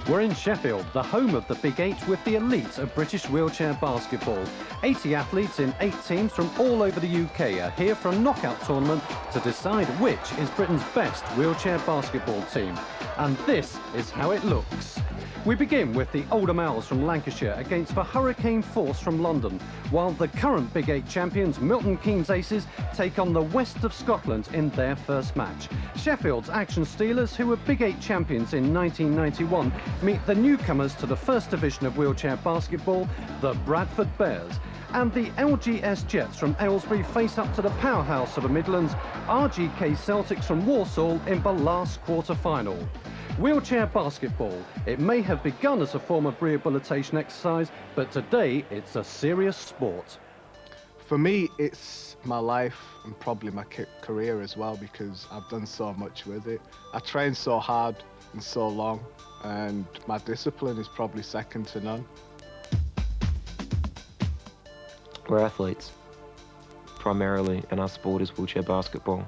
We're in Sheffield, the home of the Big Eight with the elite of British wheelchair basketball. 80 athletes in 8 teams from all over the UK are here for a knockout tournament to decide which is Britain's best wheelchair basketball team. And this is how it looks. We begin with the Oldham Owls from Lancashire against the Hurricane Force from London, while the current Big Eight champions Milton Keynes Aces take on the West of Scotland in their first match. Sheffield's Action Steelers, who were Big Eight champions in 1991, meet the newcomers to the First Division of wheelchair basketball, the Bradford Bears. And the LGS Jets from Aylesbury face up to the powerhouse of the Midlands, RGK Celtics from Walsall in the last quarter-final. Wheelchair basketball. It may have begun as a form of rehabilitation exercise, but today it's a serious sport. For me, it's my life and probably my career as well, because I've done so much with it. I train so hard and so long, and my discipline is probably second to none. We're athletes, primarily, and our sport is wheelchair basketball.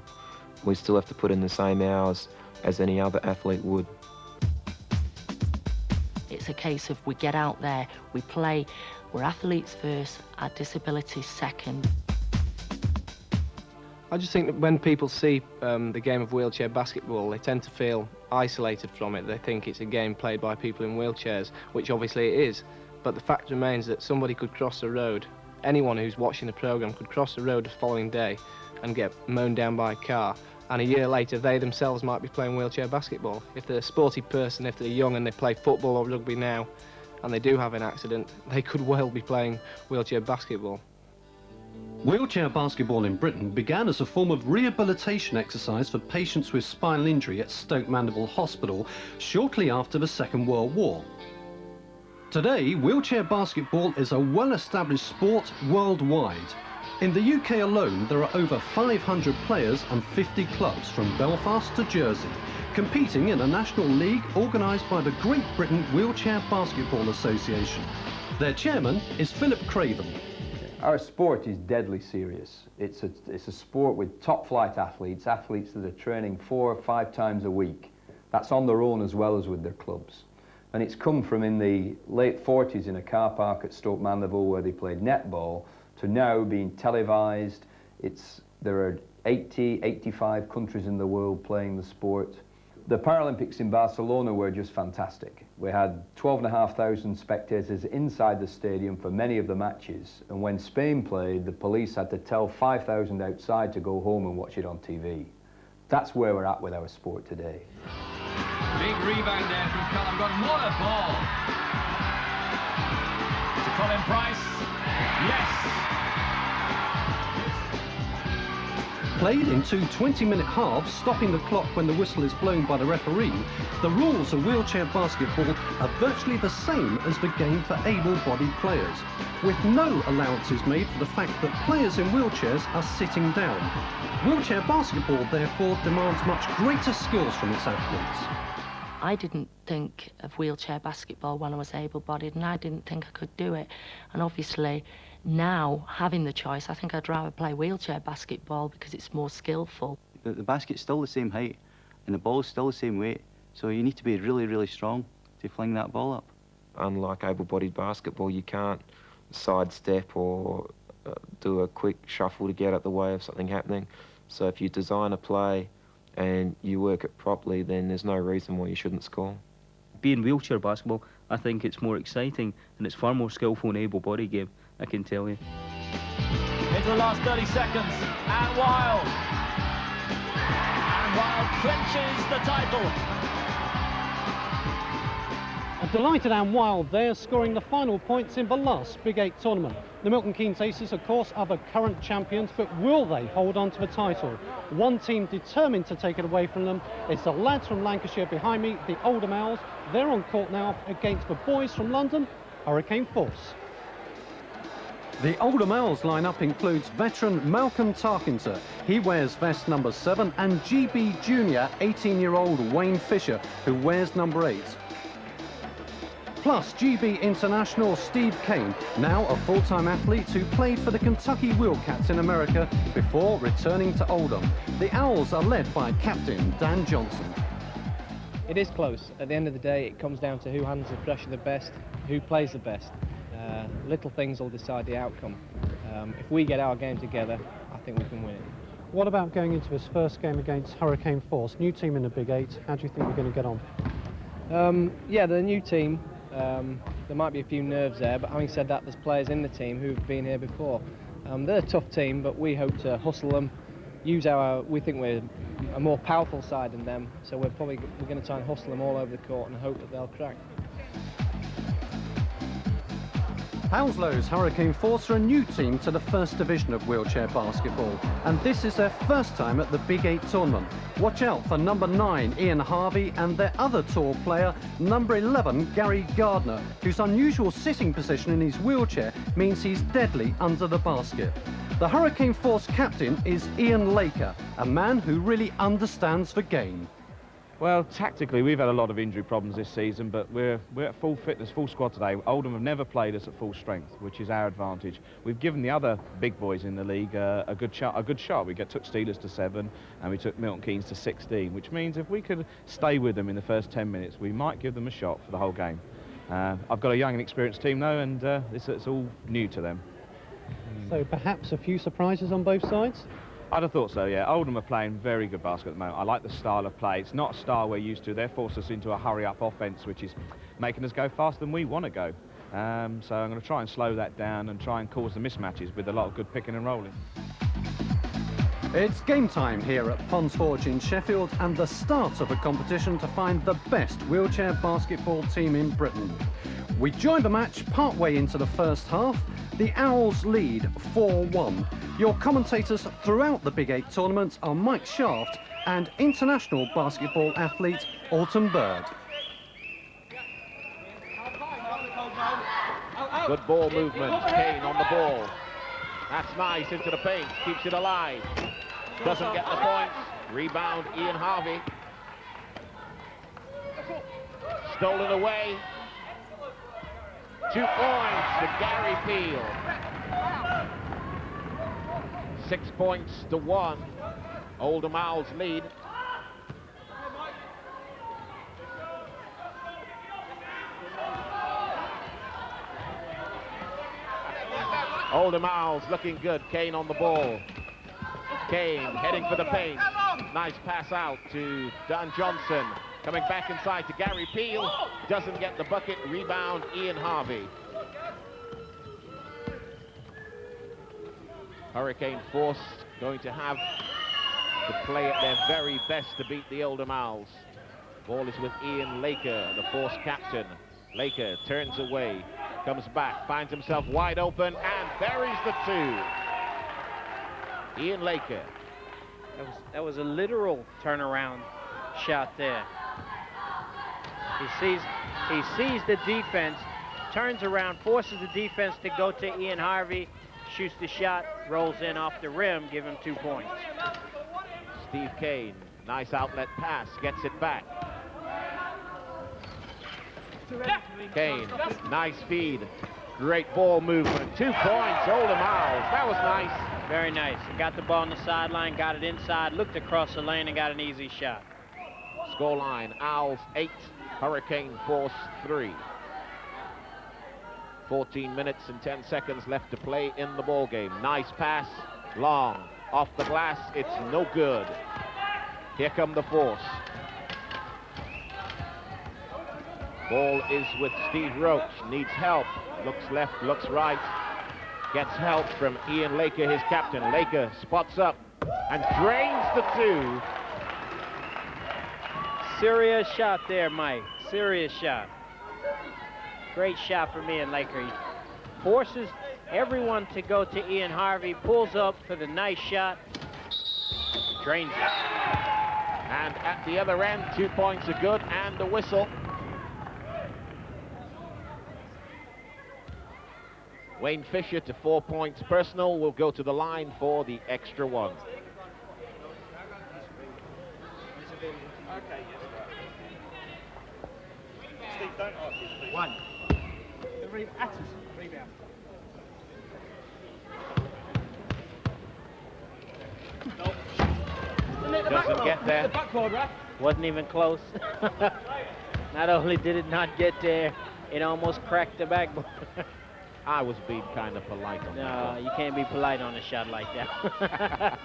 We still have to put in the same hours as any other athlete would. It's a case of we get out there, we play, we're athletes first, our disabilities second. I just think that when people see the game of wheelchair basketball, they tend to feel isolated from it. They think it's a game played by people in wheelchairs, which obviously it is. But the fact remains that somebody could cross the road. Anyone who's watching the programme could cross the road the following day and get mown down by a car. And a year later, they themselves might be playing wheelchair basketball. If they're a sporty person, if they're young and they play football or rugby now, and they do have an accident, they could well be playing wheelchair basketball. Wheelchair basketball in Britain began as a form of rehabilitation exercise for patients with spinal injury at Stoke Mandeville Hospital shortly after the Second World War. Today, wheelchair basketball is a well-established sport worldwide. In the UK alone, there are over 500 players and 50 clubs from Belfast to Jersey, competing in a national league organised by the Great Britain Wheelchair Basketball Association. Their chairman is Philip Craven. Our sport is deadly serious. It's a sport with top-flight athletes that are training 4 or 5 times a week. That's on their own as well as with their clubs. And it's come from in the late 40s in a car park at Stoke Mandeville where they played netball, to now being televised. There are 85 countries in the world playing the sport. The Paralympics in Barcelona were just fantastic. We had 12,500 spectators inside the stadium for many of the matches, and when Spain played, the police had to tell 5,000 outside to go home and watch it on TV. That's where we're at with our sport today. Big rebound there from Callum Gunn. What a ball! To Colin Price. Yes! Played in 2 20-minute halves, stopping the clock when the whistle is blown by the referee, the rules of wheelchair basketball are virtually the same as the game for able-bodied players, with no allowances made for the fact that players in wheelchairs are sitting down. Wheelchair basketball, therefore, demands much greater skills from its athletes. I didn't think of wheelchair basketball when I was able-bodied, and I didn't think I could do it. And obviously, now, having the choice, I think I'd rather play wheelchair basketball because it's more skillful. The basket's still the same height, and the ball's still the same weight, so you need to be really, really strong to fling that ball up. Unlike able-bodied basketball, you can't sidestep or do a quick shuffle to get out the way of something happening. So if you design a play and you work it properly, then there's no reason why you shouldn't score. Being wheelchair basketball, I think it's more exciting and it's far more skillful and able-bodied game, I can tell you. Into the last 30 seconds, and Wild. And Wild clinches the title. A delighted and Wild there, scoring the final points in the last Big Eight tournament. The Milton Keynes Aces, of course, are the current champions, but will they hold on to the title? One team determined to take it away from them. It's the lads from Lancashire behind me, the Oldham Owls. They're on court now against the boys from London, Hurricane Force. The Oldham Owls lineup includes veteran Malcolm Tarkinter. He wears vest number 7, and GB Junior 18-year-old Wayne Fisher, who wears number 8. Plus GB international Steve Kane, now a full-time athlete who played for the Kentucky Wildcats in America before returning to Oldham. The Owls are led by captain Dan Johnson. It is close. At the end of the day, it comes down to who handles the pressure the best, who plays the best. Little things will decide the outcome. If we get our game together, I think we can win it. What about going into his first game against Hurricane Force? New team in the Big Eight. How do you think we're going to get on? Yeah, the new team. There might be a few nerves there, but having said that, there's players in the team who've been here before. They're a tough team, but we hope to hustle them, we think we're a more powerful side than them, so we're going to try and hustle them all over the court and hope that they'll crack. Hounslow's Hurricane Force are a new team to the first division of wheelchair basketball, and this is their first time at the Big 8 tournament. Watch out for number 9, Ian Harvey, and their other tall player, number 11, Gary Gardner, whose unusual sitting position in his wheelchair means he's deadly under the basket. The Hurricane Force captain is Ian Laker, a man who really understands the game. Well, tactically, we've had a lot of injury problems this season, but we're at full fitness, full squad today. Oldham have never played us at full strength, which is our advantage. We've given the other big boys in the league a good shot. We took Steelers to 7, and we took Milton Keynes to 16, which means if we could stay with them in the first 10 minutes, we might give them a shot for the whole game. I've got a young and experienced team, though, and it's all new to them. So perhaps a few surprises on both sides? I'd have thought so, yeah. Oldham are playing very good basketball at the moment. I like the style of play. It's not a style we're used to. They're forced us into a hurry-up offence, which is making us go faster than we want to go. So I'm going to try and slow that down and try and cause the mismatches with a lot of good picking and rolling. It's game time here at Ponds Forge in Sheffield, and the start of a competition to find the best wheelchair basketball team in Britain. We joined the match partway into the first half. The Owls lead 4-1. Your commentators throughout the Big 8 tournament are Mike Shaft and international basketball athlete Alton Bird. Good ball movement. Kane on the ball. That's nice into the paint. Keeps it alive. Doesn't get the points. Rebound, Ian Harvey. Stolen away. 2 points to Gary Peel. 6 points to 1. Oldham Owls lead. Oldham Owls looking good. Kane on the ball. Kane heading for the paint. Nice pass out to Dan Johnson. Coming back inside to Gary Peel. Doesn't get the bucket. Rebound, Ian Harvey. Hurricane Force going to have to play at their very best to beat the Oldham Owls. Ball is with Ian Laker, the Force captain. Laker turns away, comes back, finds himself wide open and buries the 2. Ian Laker. That was a literal turnaround shot there. He sees the defense, turns around, forces the defense to go to Ian Harvey, shoots the shot, rolls in off the rim, give him 2 points. Steve Kane, nice outlet pass, gets it back. Kane, nice feed, great ball movement, 2 points, Oldham Owls, that was nice. Very nice, he got the ball on the sideline, got it inside, looked across the lane and got an easy shot. Scoreline, Owls 8, Hurricane Force 3. 14 minutes and 10 seconds left to play in the ball game. Nice pass, long, off the glass, it's no good. Here come the Force. Ball is with Steve Roach, needs help, looks left, looks right, gets help from Ian Laker, his captain. Laker spots up and drains the 2. Serious shot there, Mike. Serious shot. Great shot from Ian Laker. He forces everyone to go to Ian Harvey, pulls up for the nice shot, drains it. And at the other end, 2 points are good and the whistle. Wayne Fisher to 4 points personal will go to the line for the extra 1. One. Doesn't get there. The backboard, right? Wasn't even close. Not only did it not get there, it almost cracked the backboard. I was being kind of polite on that. No, you can't be polite on a shot like that.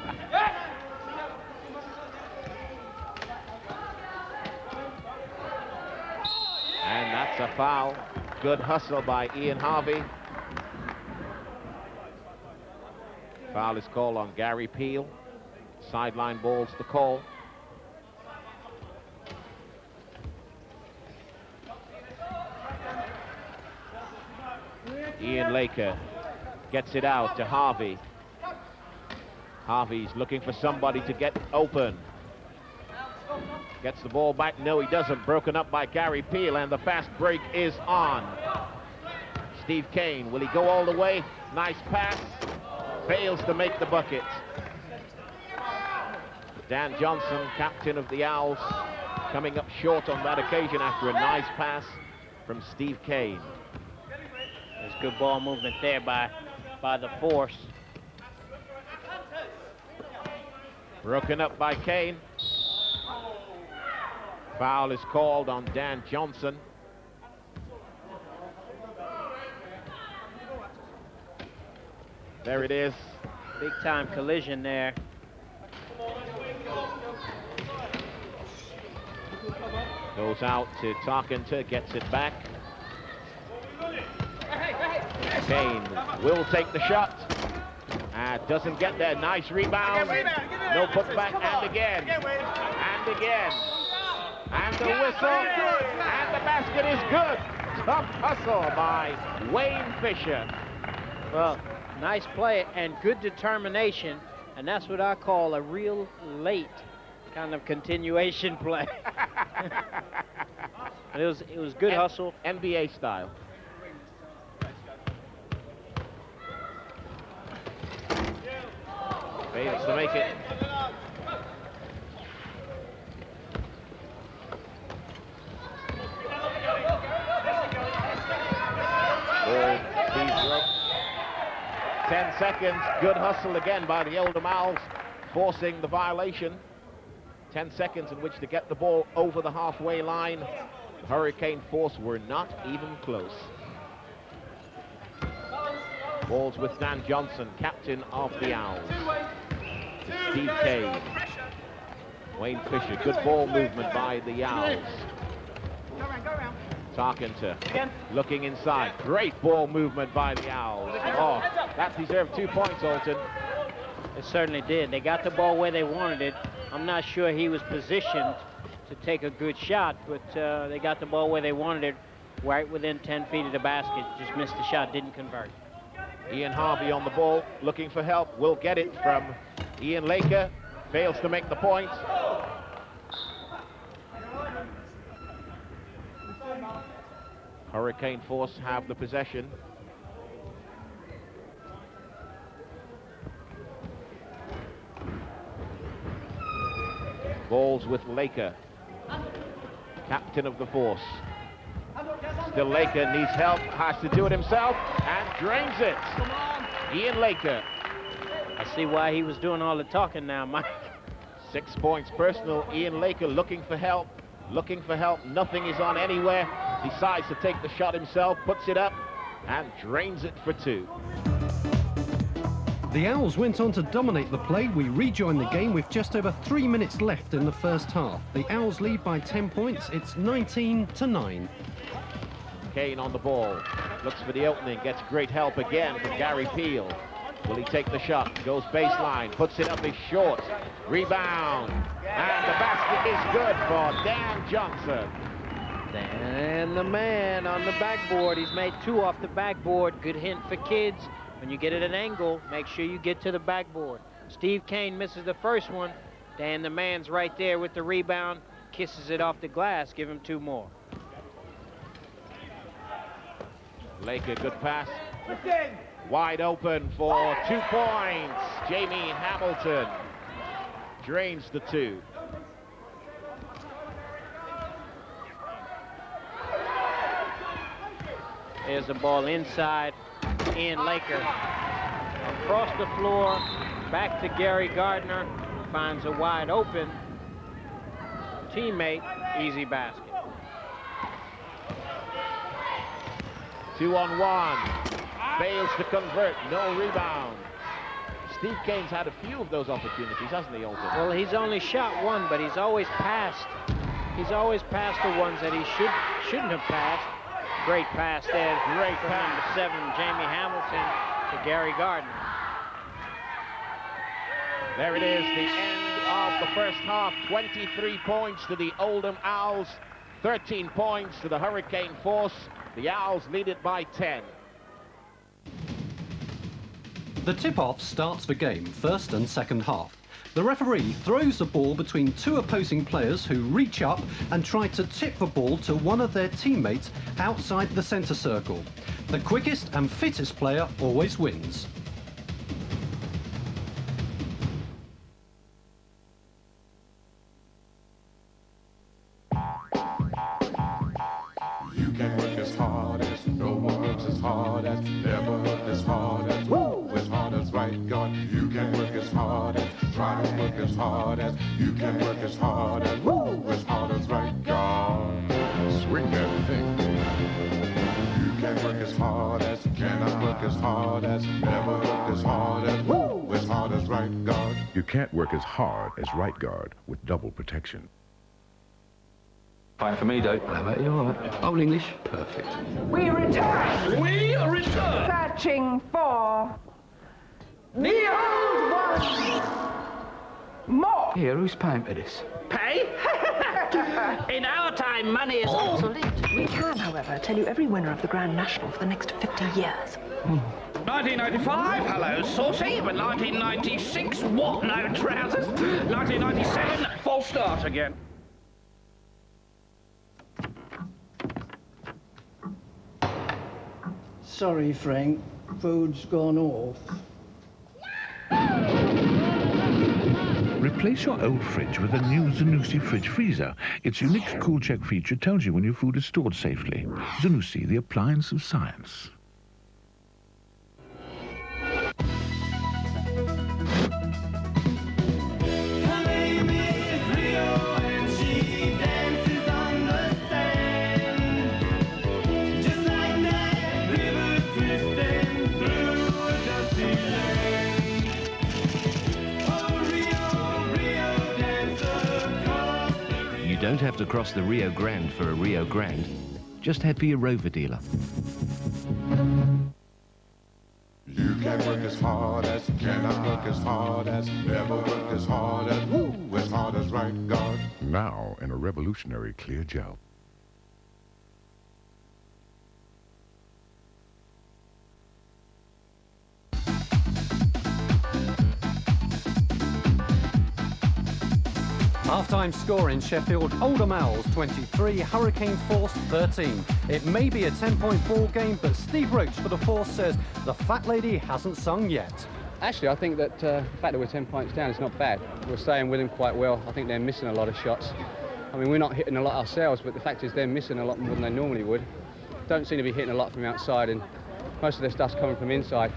And that's a foul. Good hustle by Ian Harvey. Foul is called on Gary Peel. Sideline ball's the call. Ian Laker gets it out to Harvey. Harvey's looking for somebody to get open. Gets the ball back. No, he doesn't. Broken up by Gary Peel, and the fast break is on. Steve Kane, will he go all the way? Nice pass. Fails to make the bucket. Dan Johnson, captain of the Owls, coming up short on that occasion after a nice pass from Steve Kane. There's good ball movement there by the Force. Broken up by Kane. Foul is called on Dan Johnson. There it is. Big time collision there. Goes out to Tarkenter, gets it back. Kane will take the shot. Doesn't get there. Nice rebound. No putback, and again. And again. And the whistle. And the basket is good. Tough hustle by Wayne Fisher. Well, nice play and good determination. And that's what I call a real late kind of continuation play. It was good hustle. NBA style. Fails to make it. Ball, Steve Brook. 10 seconds. Good hustle again by the Oldham Owls, forcing the violation. 10 seconds in which to get the ball over the halfway line. The Hurricane Force were not even close. Ball's with Dan Johnson, captain of the Owls. Steve Kane. Wayne Fisher, good ball movement by the Owls. Tarkenter looking inside. Great ball movement by the Owls. Oh, that deserved 2 points, Alton. It certainly did. They got the ball where they wanted it. I'm not sure he was positioned to take a good shot, but they got the ball where they wanted it, right within 10 feet of the basket. Just missed the shot, didn't convert. Ian Harvey on the ball, looking for help. Will get it from Ian Laker. Fails to make the point. Hurricane Force have the possession. Ball's with Laker, captain of the Force. Still Laker needs help, has to do it himself, and drains it. Ian Laker. I see why he was doing all the talking now, Mike. 6 points personal. Ian Laker looking for help. Looking for help. Nothing is on anywhere. Decides to take the shot himself, puts it up, and drains it for 2. The Owls went on to dominate the play. We rejoin the game with just over 3 minutes left in the first half. The Owls lead by 10 points. It's 19-9. Kane on the ball. Looks for the opening. Gets great help again from Gary Peel. Will he take the shot? Goes baseline. Puts it up. Is short. Rebound. And the basket is good for Dan Johnson. And the man on the backboard. He's made 2 off the backboard. Good hint for kids. When you get at an angle, make sure you get to the backboard. Steve Kane misses the first one. Dan the man's right there with the rebound. Kisses it off the glass. Give him 2 more. Laker, good pass. Wide open for 2 points. Jamie Hamilton drains the 2. There's the ball inside. Ian Laker across the floor, back to Gary Gardner, finds a wide open. teammate, easy basket. 2-on-1. Fails to convert, no rebound. Steve Kane's had a few of those opportunities, hasn't he, Alton? Well, he's only shot one, but he's always passed. He's always passed the ones that he shouldn't have passed. Great pass there. Great from pass. Number 7, Jamie Hamilton, to Gary Gardner. There it is, the end of the first half. 23 points to the Oldham Owls, 13 points to the Hurricane Force. The Owls lead it by 10. The tip-off starts the game, first and second half. The referee throws the ball between two opposing players who reach up and try to tip the ball to one of their teammates outside the centre circle. The quickest and fittest player always wins. You can work as hard as, no one works as hard as, never work as hard as, woo, as hard as right guard. You can work as hard as, try to work as hard as, you can work as hard as, woo, as hard as right guard. Swing that thing. You can work as hard as, cannot work as hard as, never work as hard as, woo, as hard as right guard. You can't work as hard as right guard with double protection. Fine for me, Doug. How about you? All right. Old English? Perfect. We return! We return! Searching for the old ones! More! Here, who's paying for this? Pay? In our time, money is obsolete. We can, however, tell you every winner of the Grand National for the next 50 years. 1995, hello, saucy. But 1996, what, no trousers? 1997, false start again. Sorry, Frank. Food's gone off. Replace your old fridge with a new Zanussi fridge freezer. Its unique cool check feature tells you when your food is stored safely. Zanussi, the appliance of science. You don't have to cross the Rio Grande for a Rio Grande. Just head for your Rover dealer. You can work as hard as, cannot work as hard as, never work as hard as, woo, as hard as right guard. Now in a revolutionary clear gel. Half-time score in Sheffield, Oldham Owls 23, Hurricane Force 13. It may be a 10-point ball game, but Steve Roach for the Force says the fat lady hasn't sung yet. Actually, I think that the fact that we're 10 points down is not bad. We're staying with them quite well. I think they're missing a lot of shots. I mean, we're not hitting a lot ourselves, but the fact is they're missing a lot more than they normally would. Don't seem to be hitting a lot from outside, and most of their stuff's coming from inside.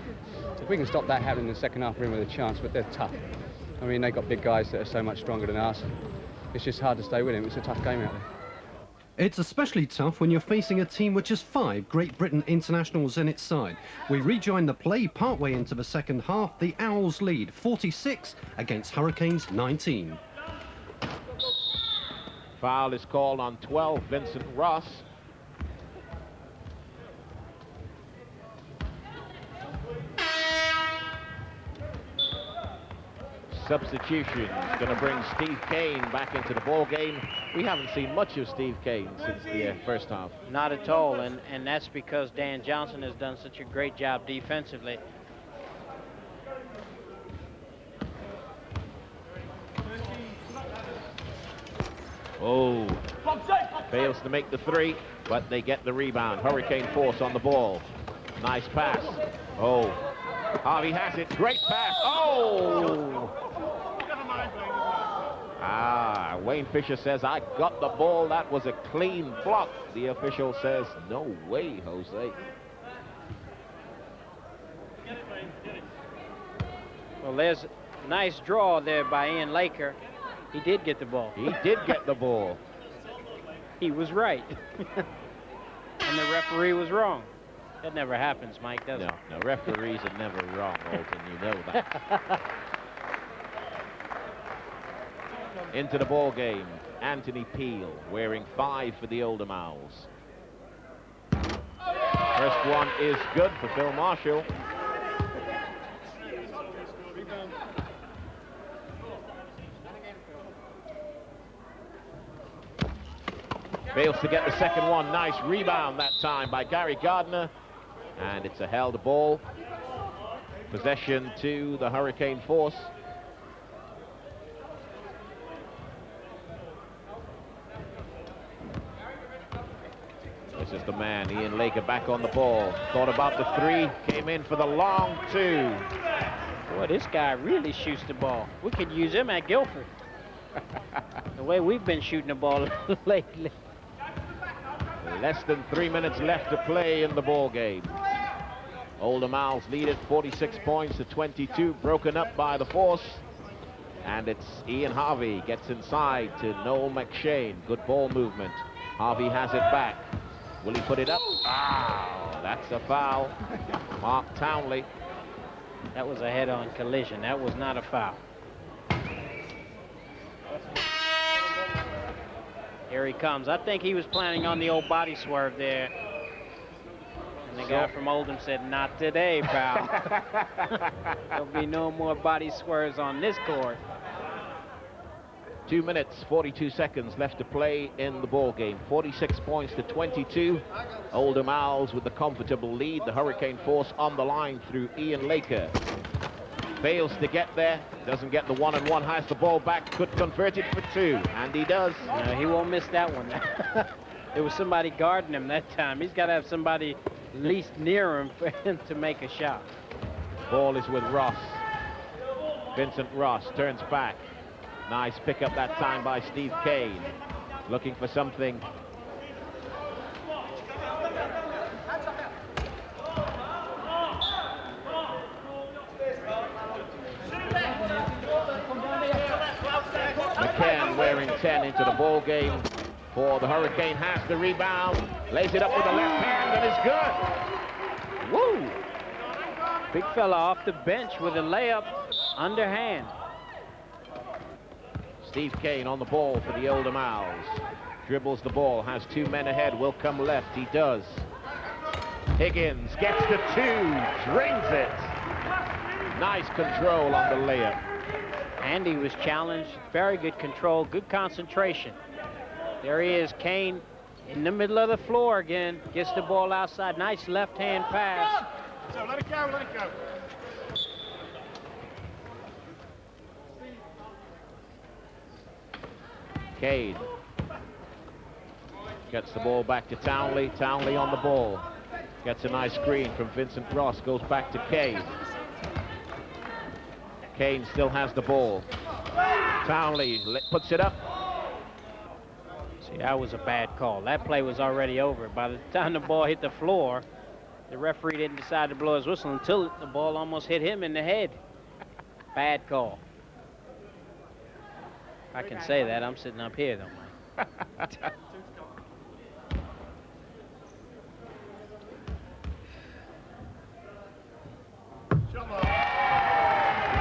If we can stop that happening in the second half, we're in with a chance, but they're tough. I mean, they've got big guys that are so much stronger than us. It's just hard to stay with them. It's a tough game out there. It's especially tough when you're facing a team with just 5 Great Britain internationals in its side. We rejoin the play partway into the second half. The Owls lead 46 against Hurricanes 19. Foul is called on 12, Vincent Ross. Substitution is going to bring Steve Kane back into the ball game. We haven't seen much of Steve Kane since the first half. Not at all, and that's because Dan Johnson has done such a great job defensively. Oh, fails to make the 3, but they get the rebound. Hurricane Force on the ball. Nice pass. Oh, Harvey has it. Great pass. Oh! Wayne Fisher says, I got the ball. That was a clean block. The official says, no way, Jose. Well, there's a nice draw there by Ian Laker. He did get the ball. He did get the ball. He was right. And the referee was wrong. That never happens, Mike, does it? No, referees are never wrong, Alton. You know that. Into the ball game, Anthony Peel, wearing 5 for the Oldham Owls. First one is good for Phil Marshall. Fails to get the second one. Nice rebound that time by Gary Gardner. And it's a held ball. Possession to the Hurricane Force. This is the man, Ian Laker, back on the ball. Thought about the 3, came in for the long 2. Boy, this guy really shoots the ball. We could use him at Guilford. The way we've been shooting the ball lately. Less than 3 minutes left to play in the ball game. Oldham Owls lead it 46 points to 22, broken up by the Force. And it's Ian Harvey gets inside to Noel McShane. Good ball movement. Harvey has it back. Will he put it up? Ah, that's a foul. Mark Townley. That was a head-on collision. That was not a foul. Here he comes. I think he was planning on the old body swerve there. And the guy from Oldham said, not today, pal. There'll be no more body swerves on this court. 2 minutes, 42 seconds left to play in the ball game. 46 points to 22. Oldham Owls with the comfortable lead. The Hurricane Force on the line through Ian Laker. Fails to get there. Doesn't get the 1-on-1. Has the ball back. Could convert it for 2. And he does. No, he won't miss that one. There was somebody guarding him that time. He's got to have somebody at least near him for him to make a shot. Ball is with Ross. Vincent Ross turns back. Nice pickup that time by Steve Kane. Looking for something. McCann wearing 10 into the ball game for the Hurricane. Has the rebound. Lays it up with the left hand and is good. Woo! Big fella off the bench with a layup underhand. Steve Kane on the ball for the Oldham Owls. Dribbles the ball, has 2 men ahead, will come left, he does. Higgins gets the 2, drains it. Nice control on the layup. And he was challenged, very good control, good concentration. There he is, Kane in the middle of the floor again, gets the ball outside, nice left-hand pass. So let it go, let it go. Cade gets the ball back to Townley. Townley on the ball. Gets a nice screen from Vincent Ross. Goes back to Cade. Kane still has the ball. Townley puts it up. See, that was a bad call. That play was already over. By the time the ball hit the floor, the referee didn't decide to blow his whistle until the ball almost hit him in the head. Bad call. I can say that. I'm sitting up here, though, Mike.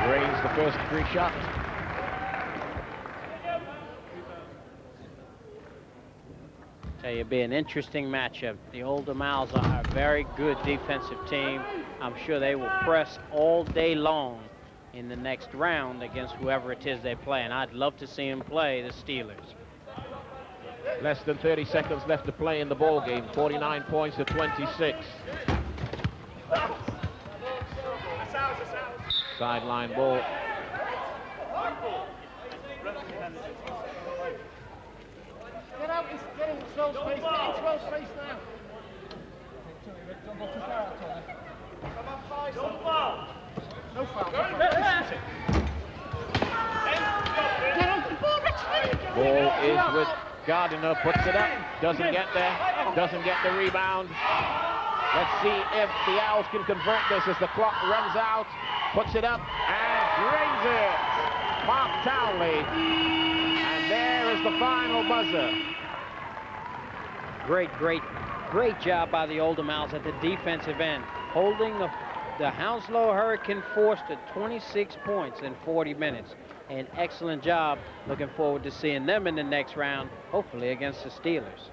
Drains the first 3 shots. Tell you, it'll be an interesting matchup. The Oldham Owls are a very good defensive team. I'm sure they will press all day long in the next round against whoever it is they play, and I'd love to see them play the Steelers. Less than 30 seconds left to play in the ball game. 49 points to 26. Sideline ball. Get out, get in slow space, get in slow space now. No foul. Ball is with Gardiner, puts it up, doesn't get there, doesn't get the rebound. Let's see if the Owls can convert this as the clock runs out. Puts it up and drains it. Mark Townley. And there is the final buzzer. Great job by the Oldham Owls at the defensive end, holding the Hounslow Hurricane force to 26 points in 40 minutes. An excellent job. Looking forward to seeing them in the next round, hopefully against the Steelers.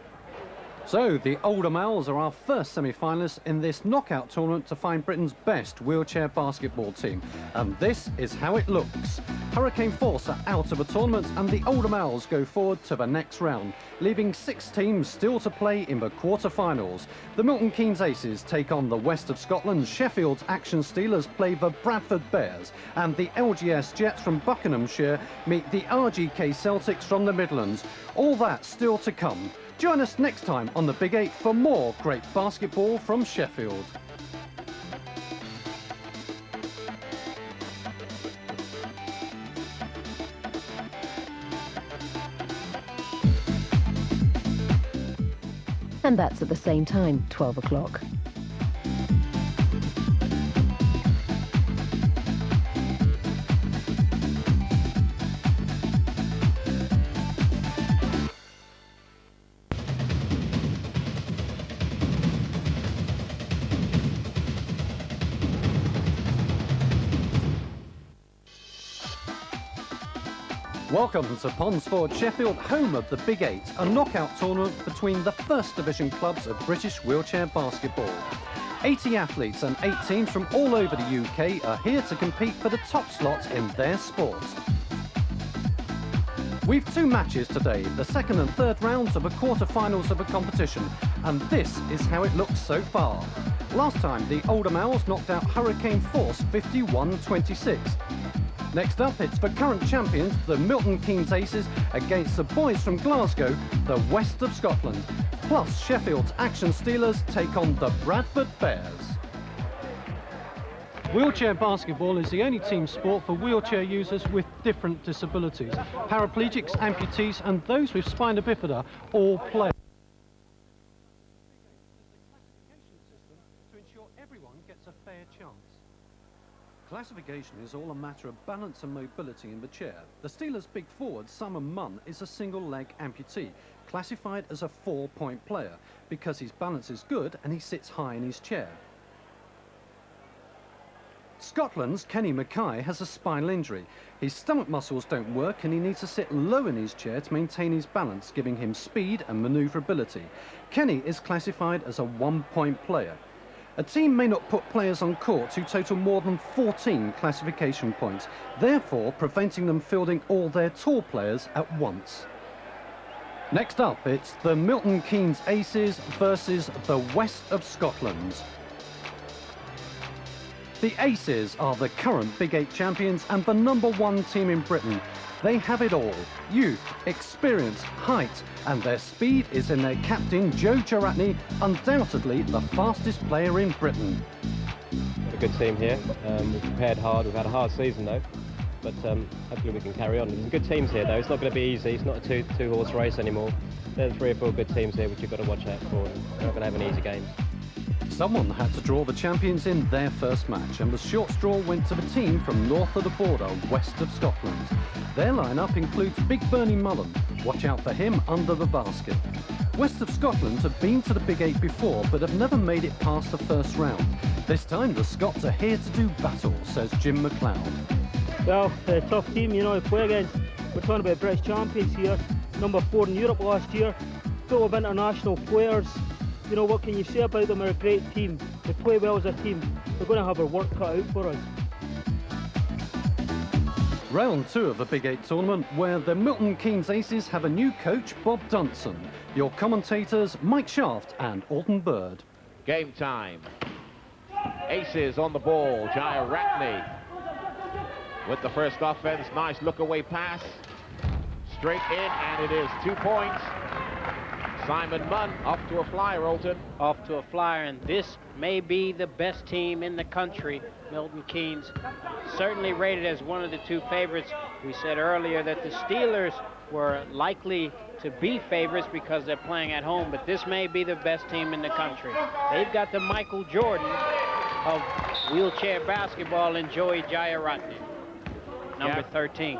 So the Oldham Owls are our first semi-finalists in this knockout tournament to find Britain's best wheelchair basketball team. And this is how it looks. Hurricane Force are out of the tournament and the Oldham Owls go forward to the next round, leaving 6 teams still to play in the quarter-finals. The Milton Keynes Aces take on the West of Scotland, Sheffield's Action Steelers play the Bradford Bears, and the LGS Jets from Buckinghamshire meet the RGK Celtics from the Midlands. All that still to come. Join us next time on the Big 8 for more great basketball from Sheffield. And that's at the same time, 12 o'clock. Welcome to Ponsford, Sheffield, home of the Big 8, a knockout tournament between the First Division clubs of British wheelchair basketball. 80 athletes and 8 teams from all over the UK are here to compete for the top slots in their sports. We've 2 matches today, the second and third rounds of the quarter-finals of the competition, and this is how it looks so far. Last time, the Oldham Owls knocked out Hurricane Force 51-26. Next up, it's the current champions, the Milton Keynes Aces, against the boys from Glasgow, the West of Scotland. Plus, Sheffield's Action Steelers take on the Bradford Bears. Wheelchair basketball is the only team sport for wheelchair users with different disabilities. Paraplegics, amputees and those with spina bifida all play. To ensure everyone gets a fair chance. Classification is all a matter of balance and mobility in the chair. The Steelers' big forward, Simon Munn, is a single-leg amputee, classified as a 4-point player, because his balance is good and he sits high in his chair. Scotland's Kenny Mackay has a spinal injury. His stomach muscles don't work and he needs to sit low in his chair to maintain his balance, giving him speed and manoeuvrability. Kenny is classified as a 1-point player. A team may not put players on court who total more than 14 classification points, therefore preventing them fielding all their tall players at once. Next up, it's the Milton Keynes Aces versus the West of Scotland. The Aces are the current Big 8 champions and the #1 team in Britain. They have it all: youth, experience, height, and their speed is in their captain, Joe Jaratney, undoubtedly the fastest player in Britain. A good team here. We've prepared hard. We've had a hard season though, but hopefully we can carry on. There's some good teams here though. It's not going to be easy. It's not a two-horse race anymore. There are 3 or 4 good teams here which you've got to watch out for. We're not going to have an easy game. Someone had to draw the champions in their first match, and the short straw went to the team from north of the border, West of Scotland. Their lineup includes Big Bernie Mullen. Watch out for him under the basket. West of Scotland have been to the Big 8 before, but have never made it past the first round. This time the Scots are here to do battle, says Jim McLeod. Well, a tough team, you know, to play against. We're talking about British champions here, #4 in Europe last year, full of international players. You know, what can you say about them? They're a great team. They play well as a team. They're going to have our work cut out for us. Round 2 of the Big 8 tournament, where the Milton Keynes Aces have a new coach, Bob Dunson. Your commentators, Mike Shaft and Alton Bird. Game time. Aces on the ball. Jaya Ratney with the first offense. Nice look-away pass. Straight in, and it is 2 points. Simon Munn off to a flyer, Alton. Off to a flyer, and this may be the best team in the country. Milton Keynes certainly rated as one of the 2 favorites. We said earlier that the Steelers were likely to be favorites because they're playing at home, but this may be the best team in the country. They've got the Michael Jordan of wheelchair basketball in Joey Jayaratne, number 13.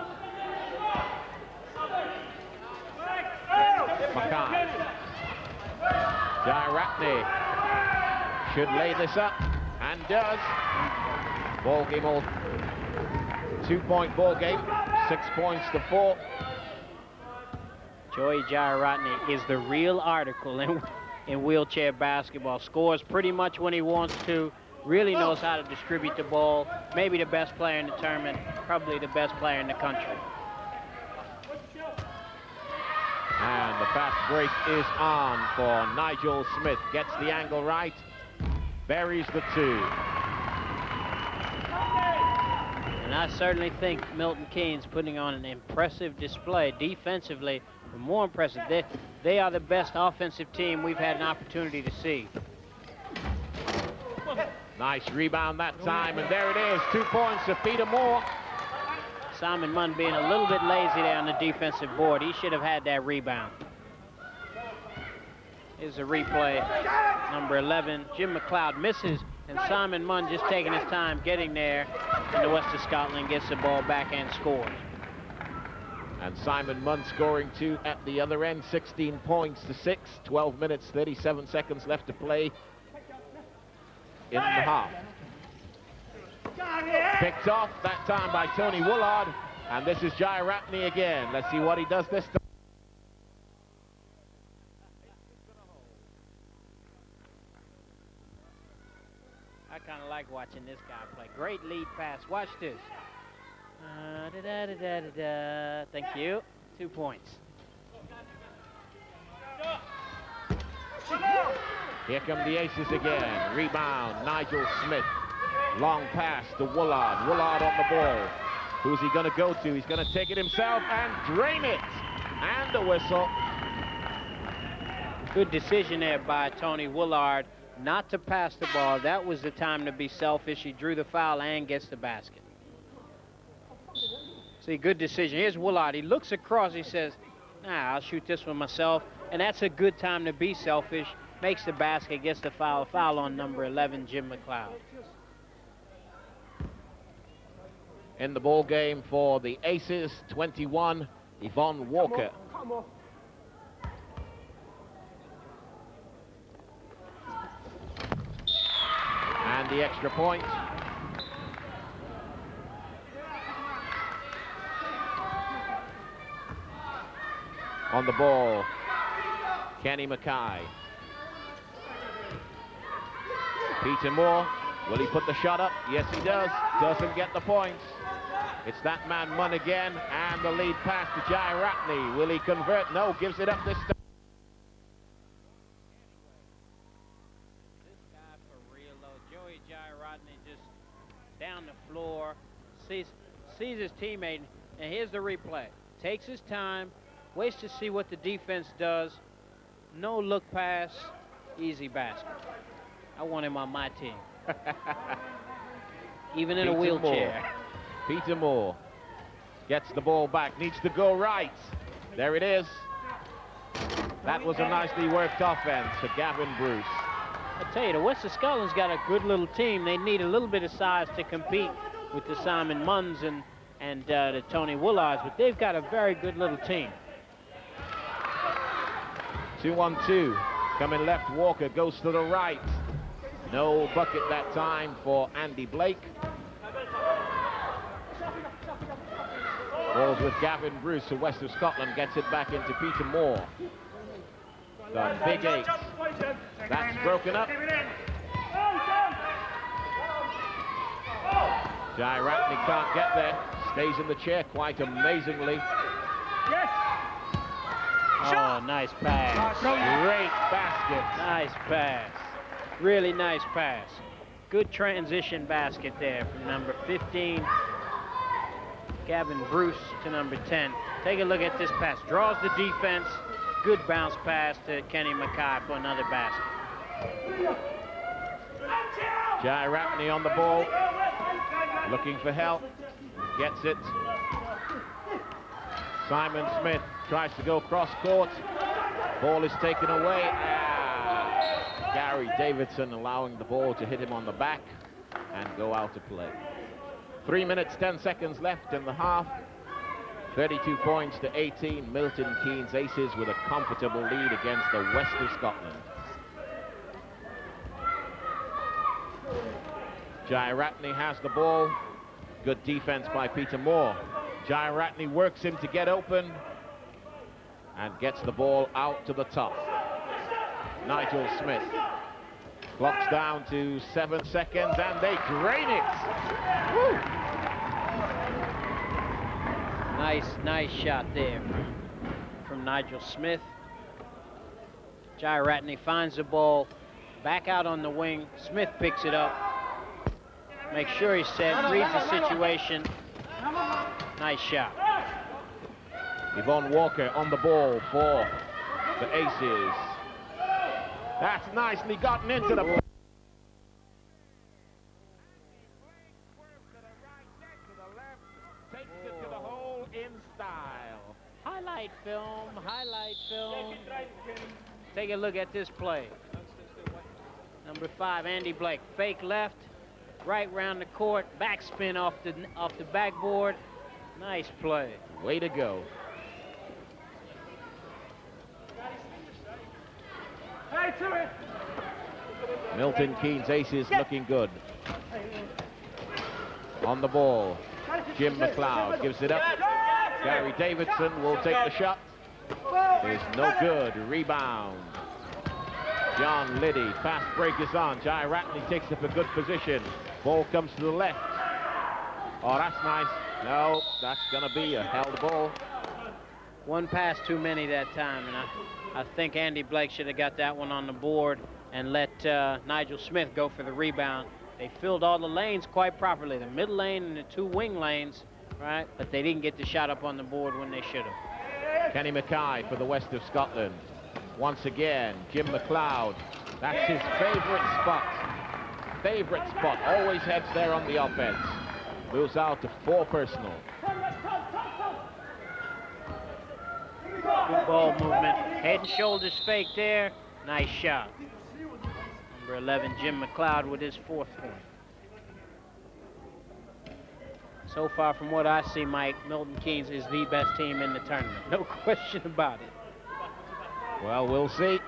Mackay. Jairatne should lay this up, and does. Ball game, all 2-point ball game, 6 points to 4. Joey Jairatne is the real article in wheelchair basketball. Scores pretty much when he wants to, really knows how to distribute the ball. Maybe the best player in the tournament, probably the best player in the country. And the fast break is on for Nigel Smith. Gets the angle right, buries the 2. And I certainly think Milton Keynes putting on an impressive display defensively. But more impressive, they are the best offensive team we've had an opportunity to see. Nice rebound that time, and there it is, 2 points to Peter Moore. Simon Munn being a little bit lazy there on the defensive board. He should have had that rebound. Here's a replay. Number 11, Jim McLeod misses, and Simon Munn just taking his time getting there. And the West of Scotland gets the ball back and scores. And Simon Munn scoring 2 at the other end, 16 points to 6, 12 minutes, 37 seconds left to play in the half. Picked off that time by Tony Woolard, and this is Jairatne again. Let's see what he does this time. I kind of like watching this guy play. Great lead pass. Watch this. Thank you. 2 points. Here come the aces again. Rebound, Nigel Smith. Long pass to Woolard. Woolard on the ball. Who's he going to go to? He's going to take it himself and drain it. And a whistle. Good decision there by Tony Woolard not to pass the ball. That was the time to be selfish. He drew the foul and gets the basket. See, good decision. Here's Woolard. He looks across. He says, nah, I'll shoot this one myself. And that's a good time to be selfish. Makes the basket, gets the foul. Foul on number 11, Jim McLeod. In the ball game for the Aces, 21, Yvonne Walker. Come on. And the extra point. On the ball, Kenny Mackay. Peter Moore, will he put the shot up? Yes, he does. Doesn't get the points. It's that man Munn again, and the lead pass to Jairatne. Will he convert? No, gives it up this time. This guy for real, though. Joey Jairatne just down the floor, sees his teammate, and here's the replay. Takes his time, waits to see what the defense does. No look pass, easy basket. I want him on my team. Even in a wheelchair. Peter Moore gets the ball back, needs to go right. There it is. That was a nicely worked offense for Gavin Bruce. I tell you, the West of Scotland's got a good little team. They need a little bit of size to compete with the Simon Munns and the Tony Woolards, but they've got a very good little team. 2-on-2, coming left, Walker goes to the right. No bucket that time for Andy Blake. Balls with Gavin Bruce, who West of Scotland gets it back into Peter Moore. The big eight. That's broken up. Jairatne can't get there. Stays in the chair quite amazingly. Oh, nice pass. Great basket. Nice pass. Really nice pass. Good transition basket there from number 15, Gavin Bruce, to number 10. Take a look at this pass. Draws the defense. Good bounce pass to Kenny Mackay for another basket. Jairatne on the ball. Looking for help. Gets it. Simon Smith tries to go cross court. Ball is taken away. Gary Davidson allowing the ball to hit him on the back and go out to play. 3 minutes, 10 seconds left in the half. 32 points to 18. Milton Keynes Aces with a comfortable lead against the West of Scotland. Jairatney has the ball. Good defense by Peter Moore. Jairatney works him to get open and gets the ball out to the top. Nigel Smith. Clock's down to 7 seconds and they drain it. Woo! Nice shot there from Nigel Smith. Jairatney finds the ball back out on the wing. Smith picks it up. Make sure he's set, reads the situation. Nice shot. Yvonne Walker on the ball for the Aces. That's nicely gotten into the ball. Takes it to the hole in style. Highlight film. Take a look at this play. Number 5, Andy Blake, fake left, right round the court, backspin off the backboard. Nice play. Way to go. Milton Keynes Aces looking good. On the ball, Jim McLeod gives it up. Gary Davidson will take the shot. Is no good. Rebound. John Liddy, fast break is on. Jairatney takes up a good position. Ball comes to the left. Oh, that's nice. No, that's gonna be a held ball. One pass too many that time, and I think Andy Blake should have got that one on the board and let Nigel Smith go for the rebound. They filled all the lanes quite properly, the mid lane and the 2 wing lanes, right? But they didn't get the shot up on the board when they should have. Kenny Mackay for the West of Scotland. Once again, Jim McLeod. That's his favorite spot. Favorite spot. Always heads there on the offense. Moves out to 4 personal. Good ball movement. Head and shoulders fake there. Nice shot. Number 11, Jim McLeod with his 4th point. So far from what I see, Mike, Milton Keynes is the best team in the tournament. No question about it. Well, we'll see.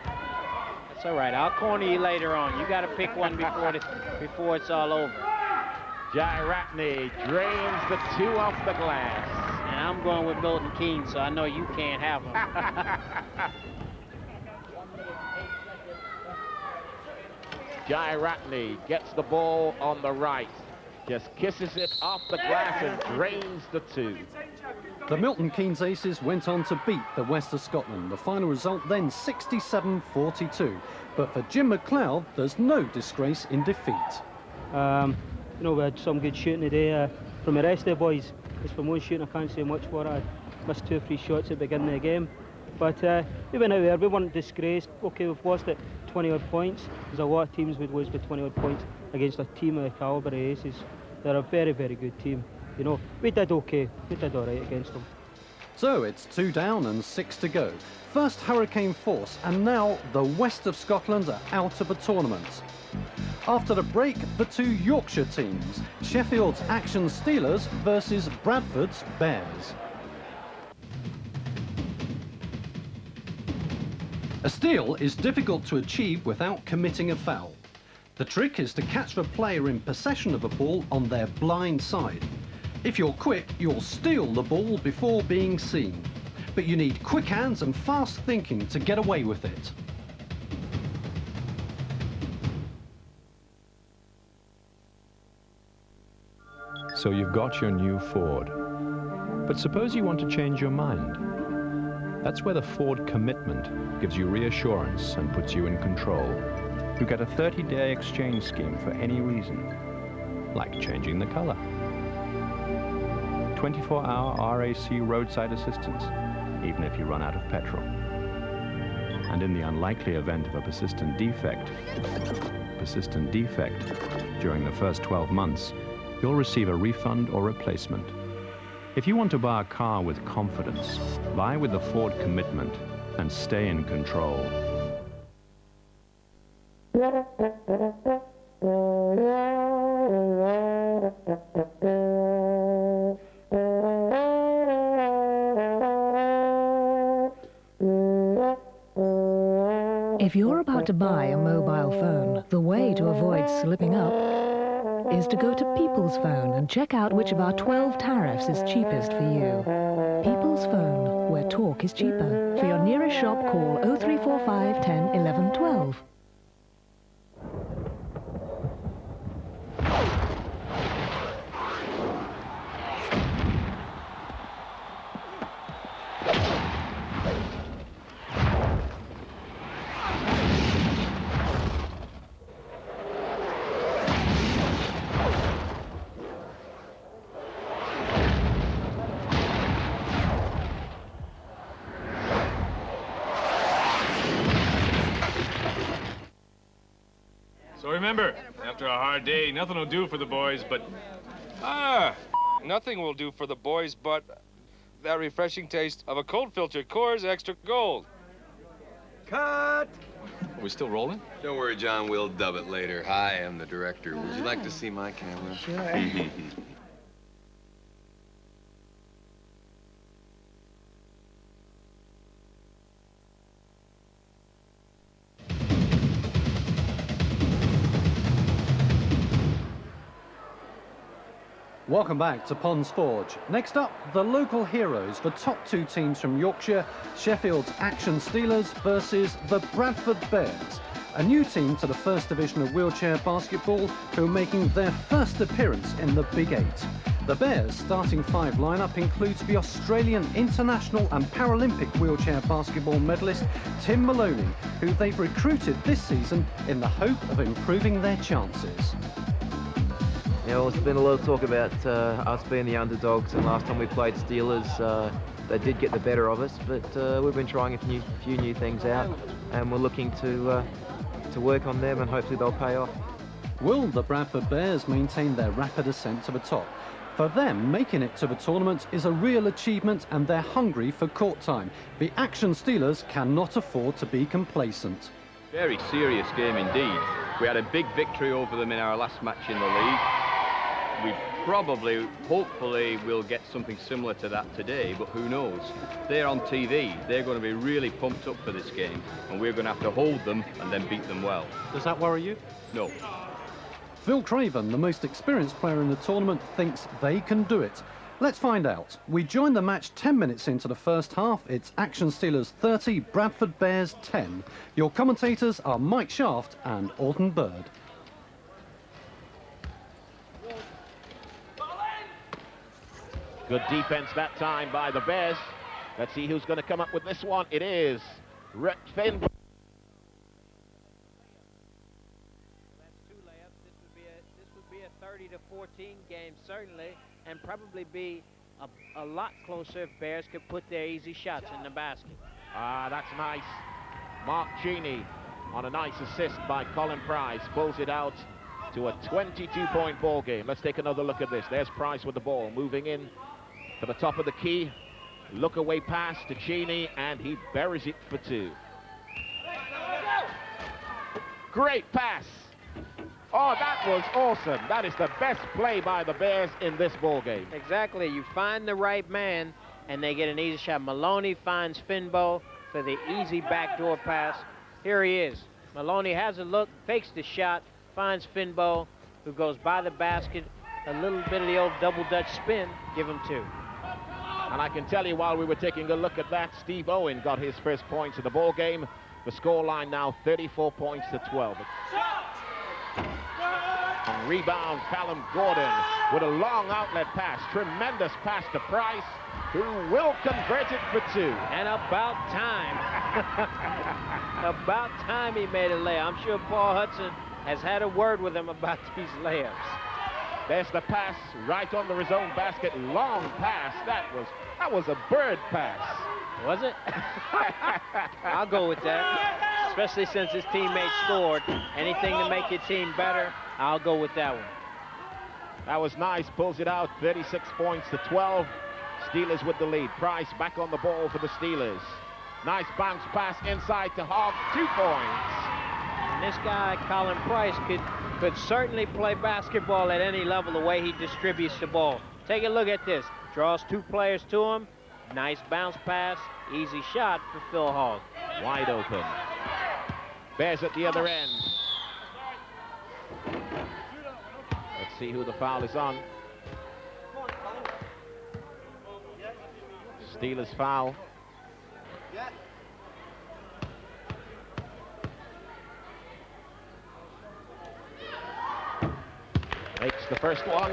That's all right. I'll corner you later on. You got to pick one before it's all over. Jairatney drains the 2 off the glass. And I'm going with Milton Keynes, so I know you can't have them. Jairatney gets the ball on the right. Just kisses it off the glass and drains the 2. The Milton Keynes Aces went on to beat the West of Scotland. The final result then 67-42. But for Jim McLeod, there's no disgrace in defeat. You know, we had some good shooting today from the rest of the boys. As for most shooting, I can't say much for it. I missed 2 or 3 shots at the beginning of the game. But we went out there, we weren't disgraced. Okay, we've lost at 20-odd points. There's a lot of teams would lose by 20-odd points against a team of the calibre of Aces. They're a very, very good team. You know, we did okay. We did all right against them. So it's 2 down and 6 to go. First hurricane force, and now the West of Scotland are out of the tournament. After the break, the 2 Yorkshire teams, Sheffield's Action Steelers versus Bradford's Bears. A steal is difficult to achieve without committing a foul. The trick is to catch the player in possession of a ball on their blind side. If you're quick, you'll steal the ball before being seen. But you need quick hands and fast thinking to get away with it. So you've got your new Ford. But suppose you want to change your mind. That's where the Ford commitment gives you reassurance and puts you in control. You get a 30-day exchange scheme for any reason, like changing the color. 24-hour RAC roadside assistance, even if you run out of petrol. And in the unlikely event of a persistent defect during the first 12 months, you'll receive a refund or replacement. If you want to buy a car with confidence, buy with the Ford commitment and stay in control. If you're about to buy a mobile phone, the way to avoid slipping up is to go to People's Phone and check out which of our 12 tariffs is cheapest for you. People's Phone, where talk is cheaper. For your nearest shop, call 0345 10 11 12. So remember, after a hard day, nothing will do for the boys but... Nothing will do for the boys but that refreshing taste of a cold filtered Coors Extra Gold. Cut! Are we still rolling? Don't worry, John, we'll dub it later. Hi, I'm the director. Would you like to see my camera? Sure. Welcome back to Ponds Forge. Next up, the local heroes, the top two teams from Yorkshire, Sheffield's Action Steelers versus the Bradford Bears, a new team to the First Division of wheelchair basketball who are making their first appearance in the Big Eight. The Bears' starting five lineup includes the Australian international and Paralympic wheelchair basketball medalist Tim Maloney, who they've recruited this season in the hope of improving their chances. Yeah, well, there's been a lot of talk about us being the underdogs, and last time we played Steelers, they did get the better of us, but we've been trying a few new things out, and we're looking to work on them, and hopefully they'll pay off. Will the Bradford Bears maintain their rapid ascent to the top? For them, making it to the tournament is a real achievement, and they're hungry for court time. The Action Steelers cannot afford to be complacent. Very serious game indeed. We had a big victory over them in our last match in the league. We probably, hopefully, will get something similar to that today, but who knows? They're on TV. They're going to be really pumped up for this game, and we're going to have to hold them and then beat them well. Does that worry you? No. Phil Craven, the most experienced player in the tournament, thinks they can do it. Let's find out. We joined the match 10 minutes into the first half. It's Action Steelers 30, Bradford Bears 10. Your commentators are Mike Shaft and Alden Bird. Good defense that time by the Bears. Let's see who's going to come up with this one. It is Rick Finn. That's two layups. This would be a 30 to 14 game certainly, and probably be a lot closer if Bears could put their easy shots in the basket. Ah, that's nice. Mark Cheney on a nice assist by Colin Price pulls it out to a 22-point ball game. Let's take another look at this. There's Price with the ball, moving in to the top of the key. Look away pass to Cheney, and he buries it for two. Great pass. Oh, that was awesome. That is the best play by the Bears in this ball game. Exactly. You find the right man, and they get an easy shot. Maloney finds Finbow for the easy backdoor pass. Here he is. Maloney has a look, fakes the shot, finds Finbow, who goes by the basket. A little bit of the old double Dutch spin, give him two. And I can tell you, while we were taking a look at that, Steve Owen got his first points of the ball game. The scoreline now 34 points to 12. On rebound, Callum Gordon with a long outlet pass. Tremendous pass to Price, who will convert it for two. And about time. About time he made a layup. I'm sure Paul Hudson has had a word with him about these layups. There's the pass right under his own basket. Long pass. That was a bird pass. Was it? I'll go with that. Especially since his teammate scored. Anything to make your team better, I'll go with that one. That was nice. Pulls it out. 36 points to 12. Steelers with the lead. Price back on the ball for the Steelers. Nice bounce pass inside to Hogg. 2 points. And this guy, Colin Price, could certainly play basketball at any level the way he distributes the ball. Take a look at this. Draws two players to him. Nice bounce pass. Easy shot for Phil Hogg. Wide open. Bears at the other end. Let's see who the foul is on. Steelers foul. Makes the first one.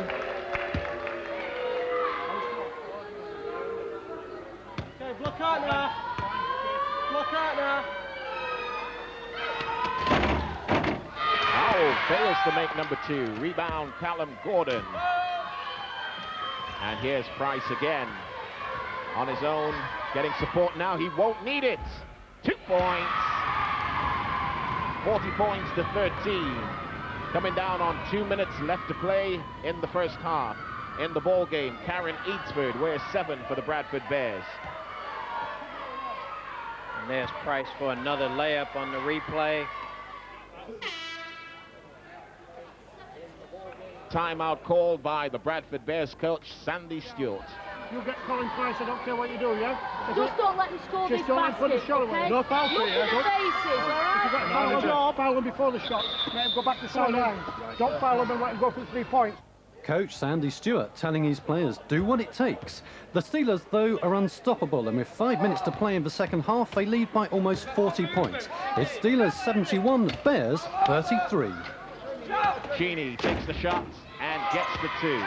Okay, block out now. Block out now. Howell fails to make number 2. Rebound, Callum Gordon. And here's Price again. On his own, getting support now. He won't need it. 2 points. 40 points to 13. Coming down on 2 minutes left to play in the first half. In the ball game, Karen Eadsford wears 7 for the Bradford Bears. And there's Price for another layup on the replay. Timeout called by the Bradford Bears coach, Sandy Stewart. You get Colin Price, I don't care what you do, yeah? Just don't let him score this Just don't let him put the basket, shot away. okay? No foul for Look you, at the yeah? faces, all right? If you've got to foul him, no, foul him before the shot. Let him go back to the sideline. Don't foul him and let him go for the 3 points. Coach Sandy Stewart telling his players do what it takes. The Steelers, though, are unstoppable, and with 5 minutes to play in the second half, they lead by almost 40 points. It's Steelers 71, Bears 33. Cheney takes the shot and gets the 2.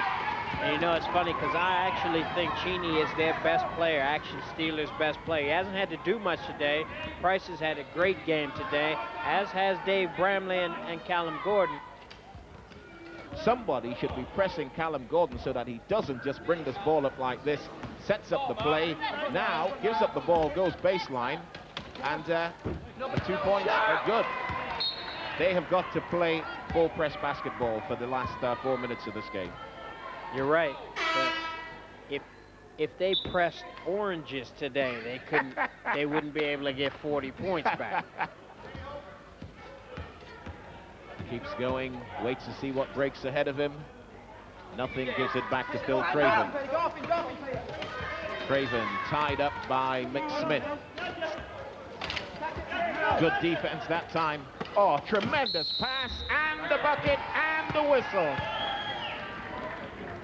And you know, it's funny because I actually think Cheney is their best player, actually Steelers' best player. He hasn't had to do much today. Price has had a great game today, as has Dave Bramley and Callum Gordon. Somebody should be pressing Callum Gordon so that he doesn't just bring this ball up like this, sets up the play, now gives up the ball, goes baseline, and the 2 points are good. They have got to play full press basketball for the last 4 minutes of this game. You're right. If they pressed oranges today, they wouldn't be able to get 40 points back. Keeps going, waits to see what breaks ahead of him. Nothing, gives it back to Phil Craven. Craven tied up by McSmith. Good defense that time. Oh, tremendous pass, and the bucket, and the whistle.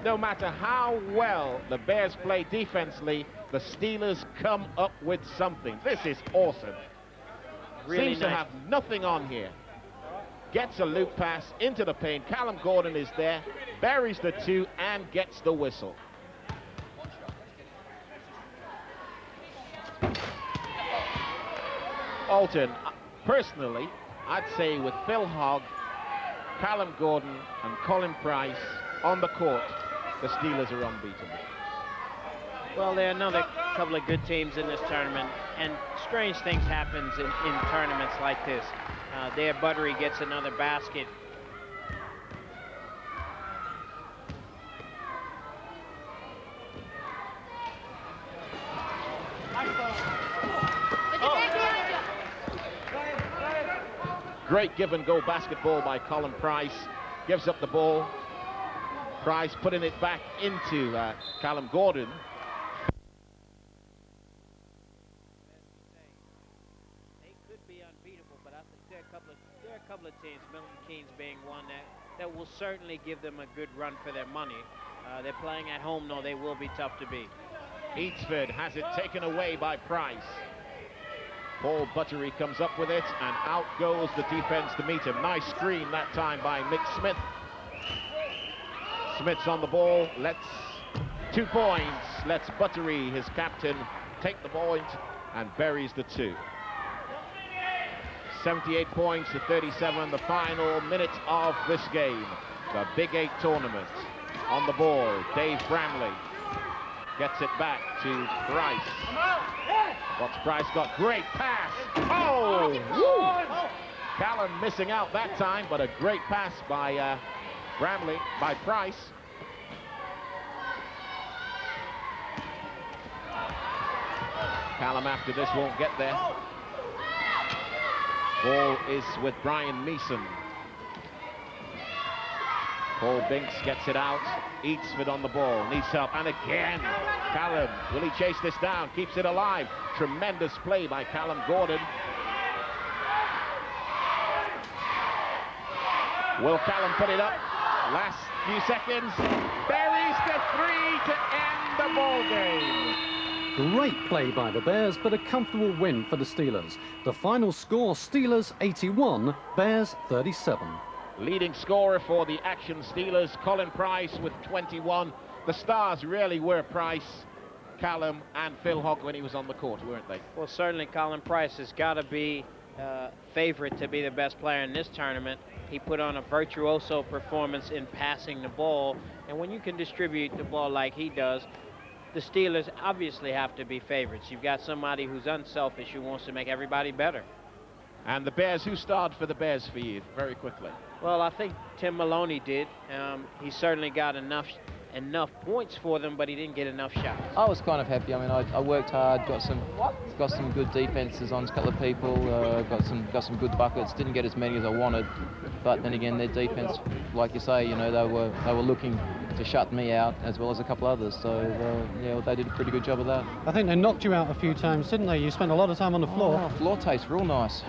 No matter how well the Bears play defensively, the Steelers come up with something. This is awesome. Really Seems to nice. have nothing on here. Gets a loop pass into the paint. Callum Gordon is there, buries the 2, and gets the whistle. Alton, personally, I'd say with Phil Hogg, Callum Gordon, and Colin Price on the court, the Steelers are unbeatable. Well, there are another couple of good teams in this tournament, and strange things happen in tournaments like this. There, Buttery gets another basket. Great give-and-go basketball by Colin Price. Gives up the ball. Price putting it back into Callum Gordon. They could be unbeatable, but I think there are a couple of teams, Milton Keynes being one, that will certainly give them a good run for their money. They're playing at home, though. They will be tough to beat. Eatsford has it taken away by Price. Paul Buttery comes up with it, and out goes the defense to meet him. Nice screen that time by Mick Smith. Smith's on the ball, lets 2 points, lets Buttery, his captain, take the point and buries the 2. 78 points to 37, the final minute of this game. The Big 8 tournament. On the ball, Dave Bramley gets it back to Price. What's Price got? Great pass. Oh! Woo! Callan missing out that time, but a great pass by Bramley, by Price. Callum after this won't get there. Ball is with Brian Meeson. Paul Binks gets it out. Eatsford on the ball, needs help, and again, Callum, will he chase this down? Keeps it alive. Tremendous play by Callum Gordon. Will Callum put it up? Last few seconds. Buries the 3 to end the ball game. Great play by the Bears, but a comfortable win for the Steelers. The final score, Steelers 81, Bears 37. Leading scorer for the Action Steelers, Colin Price with 21. The stars really were Price, Callum and Phil Hogg when he was on the court, weren't they? Well, certainly Colin Price has got to be favorite to be the best player in this tournament. He put on a virtuoso performance in passing the ball, and when you can distribute the ball like he does, the Steelers obviously have to be favorites. You've got somebody who's unselfish, who wants to make everybody better. And the Bears, who starred for the Bears for you, very quickly? Well, I think Tim Maloney did. He certainly got enough points for them, but he didn't get enough shots. I was kind of happy. I mean, I worked hard, got some good defenses on a couple of people, got some good buckets. Didn't get as many as I wanted, but then again, their defense, like you say, you know, they were looking to shut me out as well as a couple others. So yeah, well, they did a pretty good job of that. I think they knocked you out a few times, didn't they? You spent a lot of time on the floor. Oh, floor tastes real nice.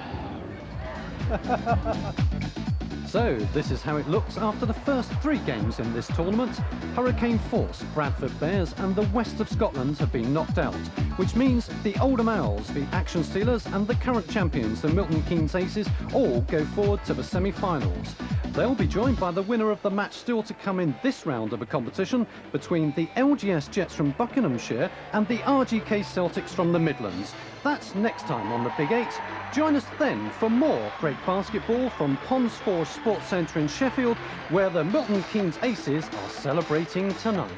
So, this is how it looks after the first 3 games in this tournament. Hurricane Force, Bradford Bears and the West of Scotland have been knocked out, which means the Oldham Owls, the Action Steelers and the current champions, the Milton Keynes Aces, all go forward to the semi-finals. They'll be joined by the winner of the match still to come in this round of the competition between the LGS Jets from Buckinghamshire and the RGK Celtics from the Midlands. That's next time on the Big 8. Join us then for more great basketball from Ponds Forge Sports Centre in Sheffield, where the Milton Keynes Aces are celebrating tonight.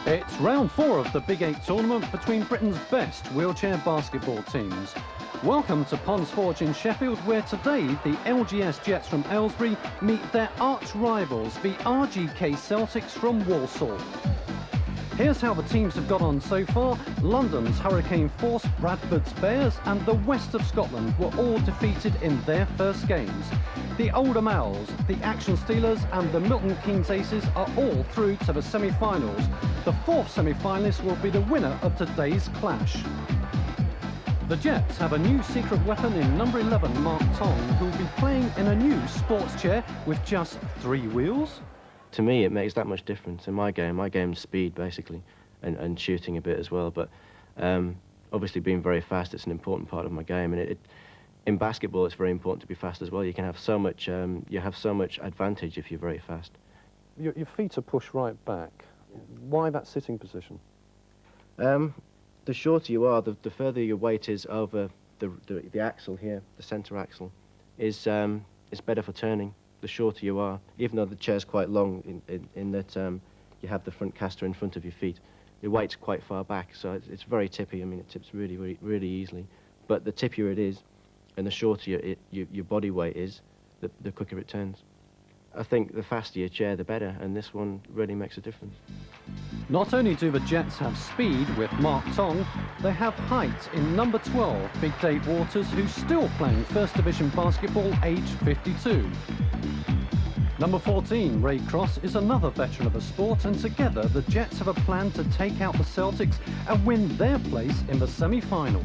It's round 4 of the Big 8 tournament between Britain's best wheelchair basketball teams. Welcome to Ponds Forge in Sheffield, where today the LGS Jets from Aylesbury meet their arch rivals, the RGK Celtics from Walsall. Here's how the teams have got on so far. London's Hurricane Force, Bradford's Bears and the West of Scotland were all defeated in their first games. The Oldham Owls, the Action Steelers and the Milton Keynes Aces are all through to the semi-finals. The 4th semi-finalist will be the winner of today's clash. The Jets have a new secret weapon in number 11, Mark Tong, who will be playing in a new sports chair with just 3 wheels. To me, it makes that much difference in my game. My game's speed, basically, and shooting a bit as well. But obviously, being very fast, it's an important part of my game. And in basketball, it's very important to be fast as well. You can have so much, you have so much advantage if you're very fast. Your feet are pushed right back. Why that sitting position? The shorter you are, the further your weight is over the axle here, the centre axle, is better for turning. The shorter you are, even though the chair's quite long in that you have the front caster in front of your feet, your weight's quite far back, so it's very tippy. I mean, it tips really, really, really easily. But the tippier it is, and the shorter your body weight is, the quicker it turns. I think the faster your chair, the better, and this one really makes a difference. Not only do the Jets have speed with Mark Tong, they have height in number 12, Big Dave Waters, who's still playing First Division basketball, age 52. Number 14, Ray Cross, is another veteran of the sport, and together the Jets have a plan to take out the Celtics and win their place in the semi-finals.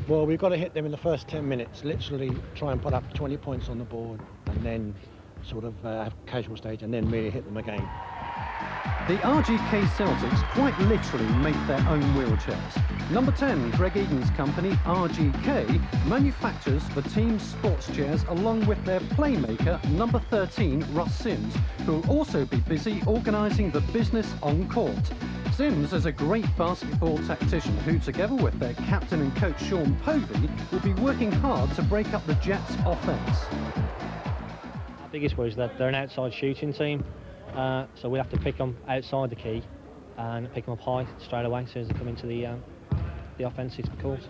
Well, we've got to hit them in the first 10 minutes, literally try and put up 20 points on the board and then sort of have a casual stage and then really hit them again. The RGK Celtics quite literally make their own wheelchairs. Number 10, Greg Eden's company, RGK, manufactures the team's sports chairs along with their playmaker, number 13, Russ Sims, who will also be busy organising the business on court. Sims is a great basketball tactician who, together with their captain and coach Sean Povey, will be working hard to break up the Jets' offence. Our biggest worry is that they're an outside shooting team, so we have to pick them outside the key and pick them up high straight away as soon as they come into the offensive court.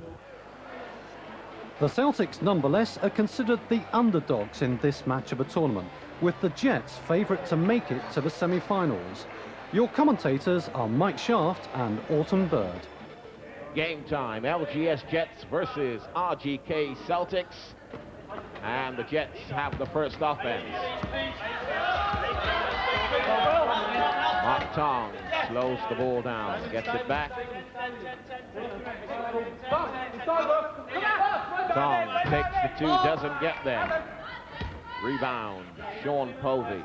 The Celtics, nonetheless, are considered the underdogs in this match of a tournament, with the Jets favourite to make it to the semi-finals. Your commentators are Mike Shaft and Autumn Bird. Game time, LGS Jets versus RGK Celtics. And the Jets have the first offense. Mark Tong slows the ball down, gets it back. Tong takes the two, doesn't get there. Rebound, Sean Povey.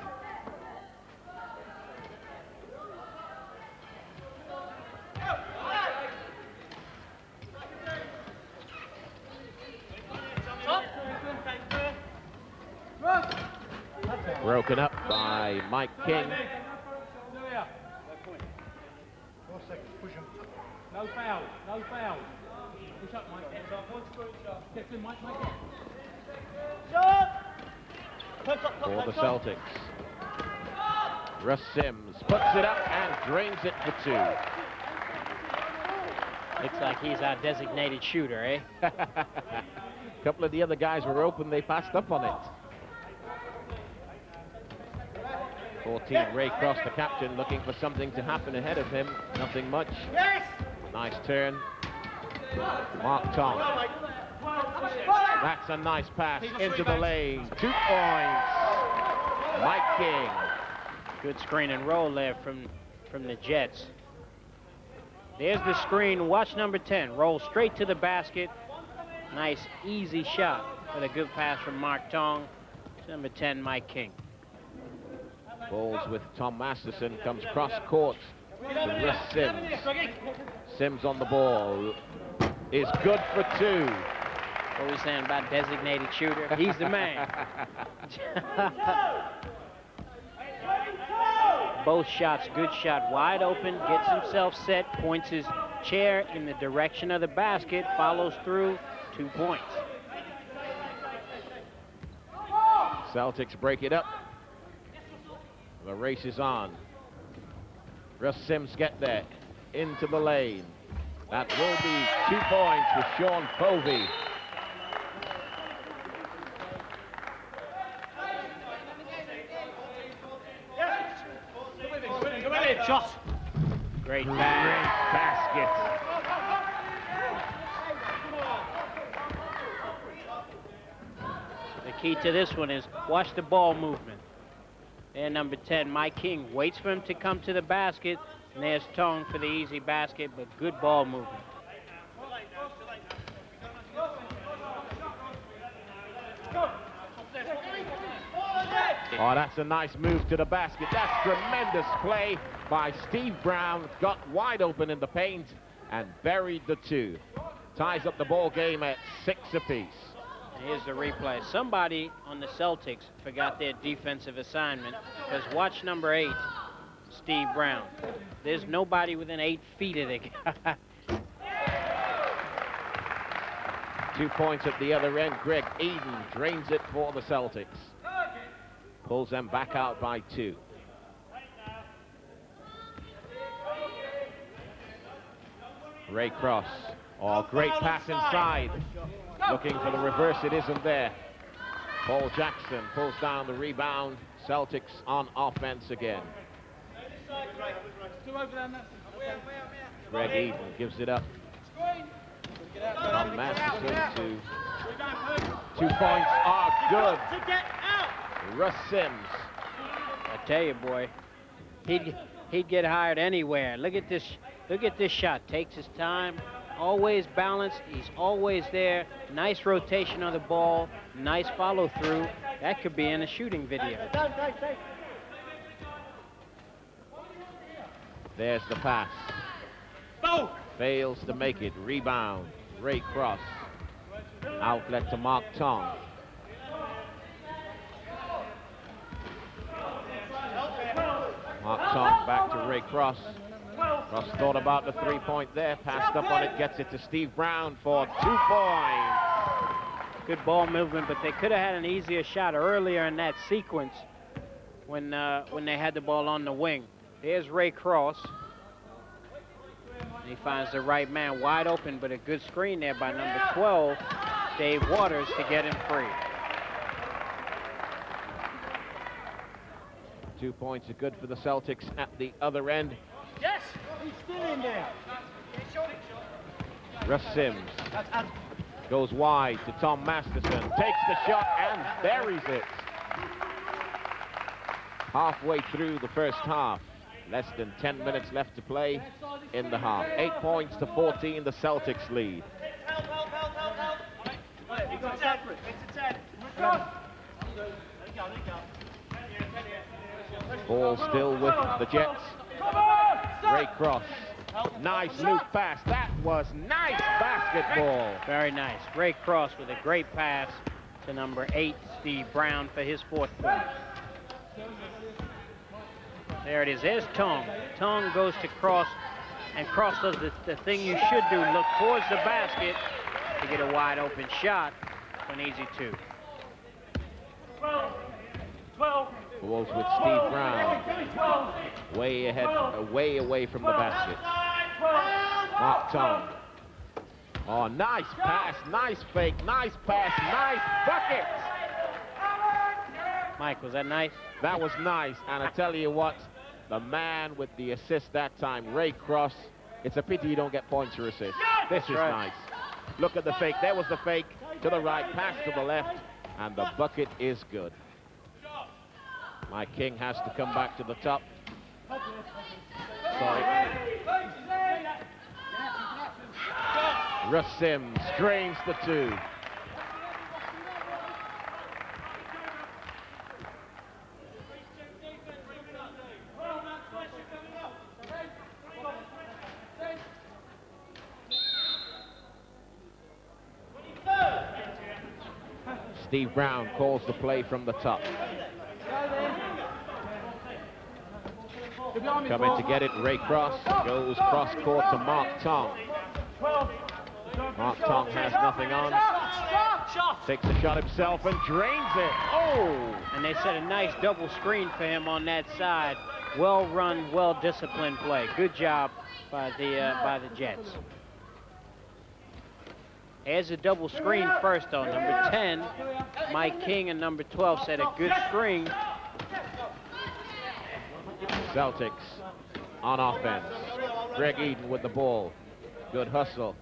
Broken up by Mike King. No foul, no foul. Push up, Mike. Get in, Mike. For the Celtics. Russ Sims puts it up and drains it for two. Looks like he's our designated shooter, eh? A couple of the other guys were open, they passed up on it. 14, Ray Cross, the captain, looking for something to happen ahead of him. Nothing much. Nice turn. Mark Tong. That's a nice pass into the lane. 2 points. Mike King. Good screen and roll there from the Jets. There's the screen. Watch number 10. Roll straight to the basket. Nice, easy shot with a good pass from Mark Tong. Number 10, Mike King. Balls with Tom Masterson, comes cross court to Russ Sims. Sims on the ball is good for two. What are we saying about designated shooter? He's the man. Both shots, good shot, wide open, gets himself set, points his chair in the direction of the basket, follows through, 2 points. Celtics break it up. The race is on. Russ Sims get there, into the lane. That will be 2 points for Sean Povey. Shot. Great basket. The key to this one is watch the ball movement. There, number 10, Mike King, waits for him to come to the basket, and there's Tong for the easy basket, but good ball movement. Oh, that's a nice move to the basket. That's tremendous play by Steve Brown. Got wide open in the paint and buried the two. Ties up the ball game at 6 apiece. Here's the replay. Somebody on the Celtics forgot their defensive assignment, because watch number 8, Steve Brown. There's nobody within 8 feet of the guy. 2 points at the other end. Greg Eden drains it for the Celtics. Pulls them back out by 2. Ray Cross. Oh, great pass inside. Looking for the reverse, it isn't there. Paul Jackson pulls down the rebound. Celtics on offense again. Greg Eden gives it up. Tom Masterson to 2 points are good. Russ Sims. I tell you, boy, he'd get hired anywhere. Look at this shot. Takes his time. Always balanced. He's always there. Nice rotation on the ball. Nice follow through. That could be in a shooting video. There's the pass. Fails to make it. Rebound. Ray Cross. Outlet to Mark Tong. Mark Tong back to Ray Cross. Cross thought about the 3-point there. Passed up on it. Gets it to Steve Brown for 2 points. Good ball movement, but they could have had an easier shot earlier in that sequence when they had the ball on the wing. There's Ray Cross. He finds the right man wide open, but a good screen there by number 12. Dave Waters to get him free. 2 points are good for the Celtics at the other end. Yes! He's still in there. Russ Sims goes wide to Tom Masterson, takes the shot and buries it. Halfway through the first half, less than 10 minutes left to play in the half. 8 points to 14, the Celtics lead. Ball still with the Jets. Ray Cross. Nice loop pass. That was nice basketball. Very nice. Ray Cross with a great pass to number 8, Steve Brown, for his 4th point. There it is. There's Tong. Tong goes to Cross, and Cross does the thing you should do. Look towards the basket to get a wide open shot for an easy 2. 12. Balls with Steve Brown. Way ahead, way away from the basket. Mark Tong. Oh, nice pass, nice fake, nice pass, nice bucket. Mike, was that nice? That was nice, and I tell you what, the man with the assist that time, Ray Cross, it's a pity you don't get points or assists. This is nice. Look at the fake. There was the fake to the right, pass to the left, and the bucket is good. Mike King has to come back to the top. Sorry. Russ Sims drains the 2. Steve Brown calls the play from the top. Coming to get it, Ray Cross goes cross court to Mark Tong. Mark Tong has nothing on. Takes a shot himself and drains it. Oh! And they set a nice double screen for him on that side. Well run, well disciplined play. Good job by the Jets. There's a double screen first though. Number 10, Mike King, and number 12 set a good screen. Celtics on offense. Greg Eden with the ball. Good hustle.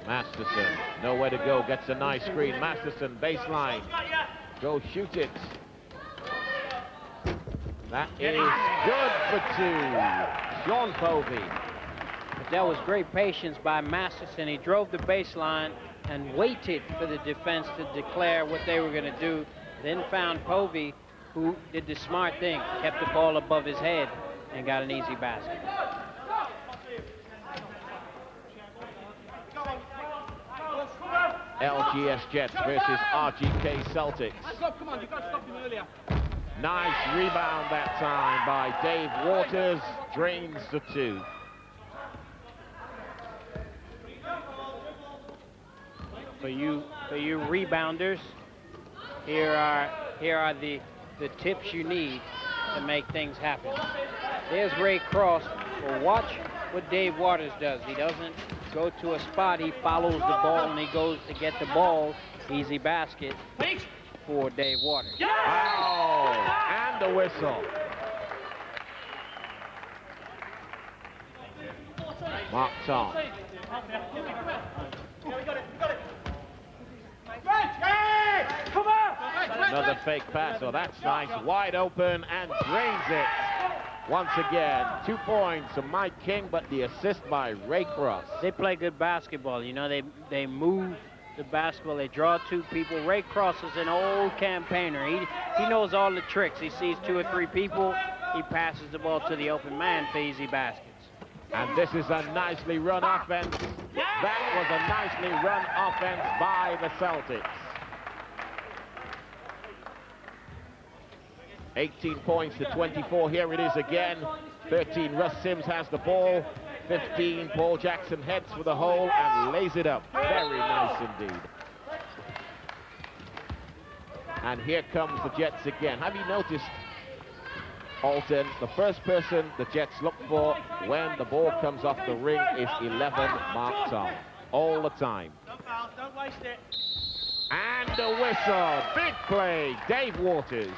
Masterson, nowhere to go, gets a nice screen. Masterson, baseline. Go shoot it. That is good for 2. Sean Povey. But that was great patience by Masterson. He drove the baseline and waited for the defense to declare what they were going to do. Then found Povey, who did the smart thing, kept the ball above his head and got an easy basket. LGS Jets versus RGK Celtics. Come on, you got to stop him earlier. Nice rebound that time by Dave Waters. Drains the 2. For you rebounders, here are the tips you need to make things happen. There's Ray Cross. Well, watch what Dave Waters does. He doesn't go to a spot. He follows the ball and he goes to get the ball. Easy basket for Dave Waters. Oh, and the whistle. Mark Tong. Another fake pass, so that's nice. Wide open and drains it. Once again, 2 points to Mike King, but the assist by Ray Cross. They play good basketball. You know, they move the basketball. They draw 2 people. Ray Cross is an old campaigner. He knows all the tricks. He sees 2 or 3 people. He passes the ball to the open man for easy baskets. And this is a nicely run offense. That was a nicely run offense by the Celtics. 18 points to 24. Here it is again. 13, Russ Sims has the ball. 15, Paul Jackson heads for the hole and lays it up. Very nice indeed. And here comes the Jets again. Have you noticed Alton, the first person the Jets look for when the ball comes off the ring is 11 marked on, all the time. Don't waste it. And a whistle, big play, Dave Waters.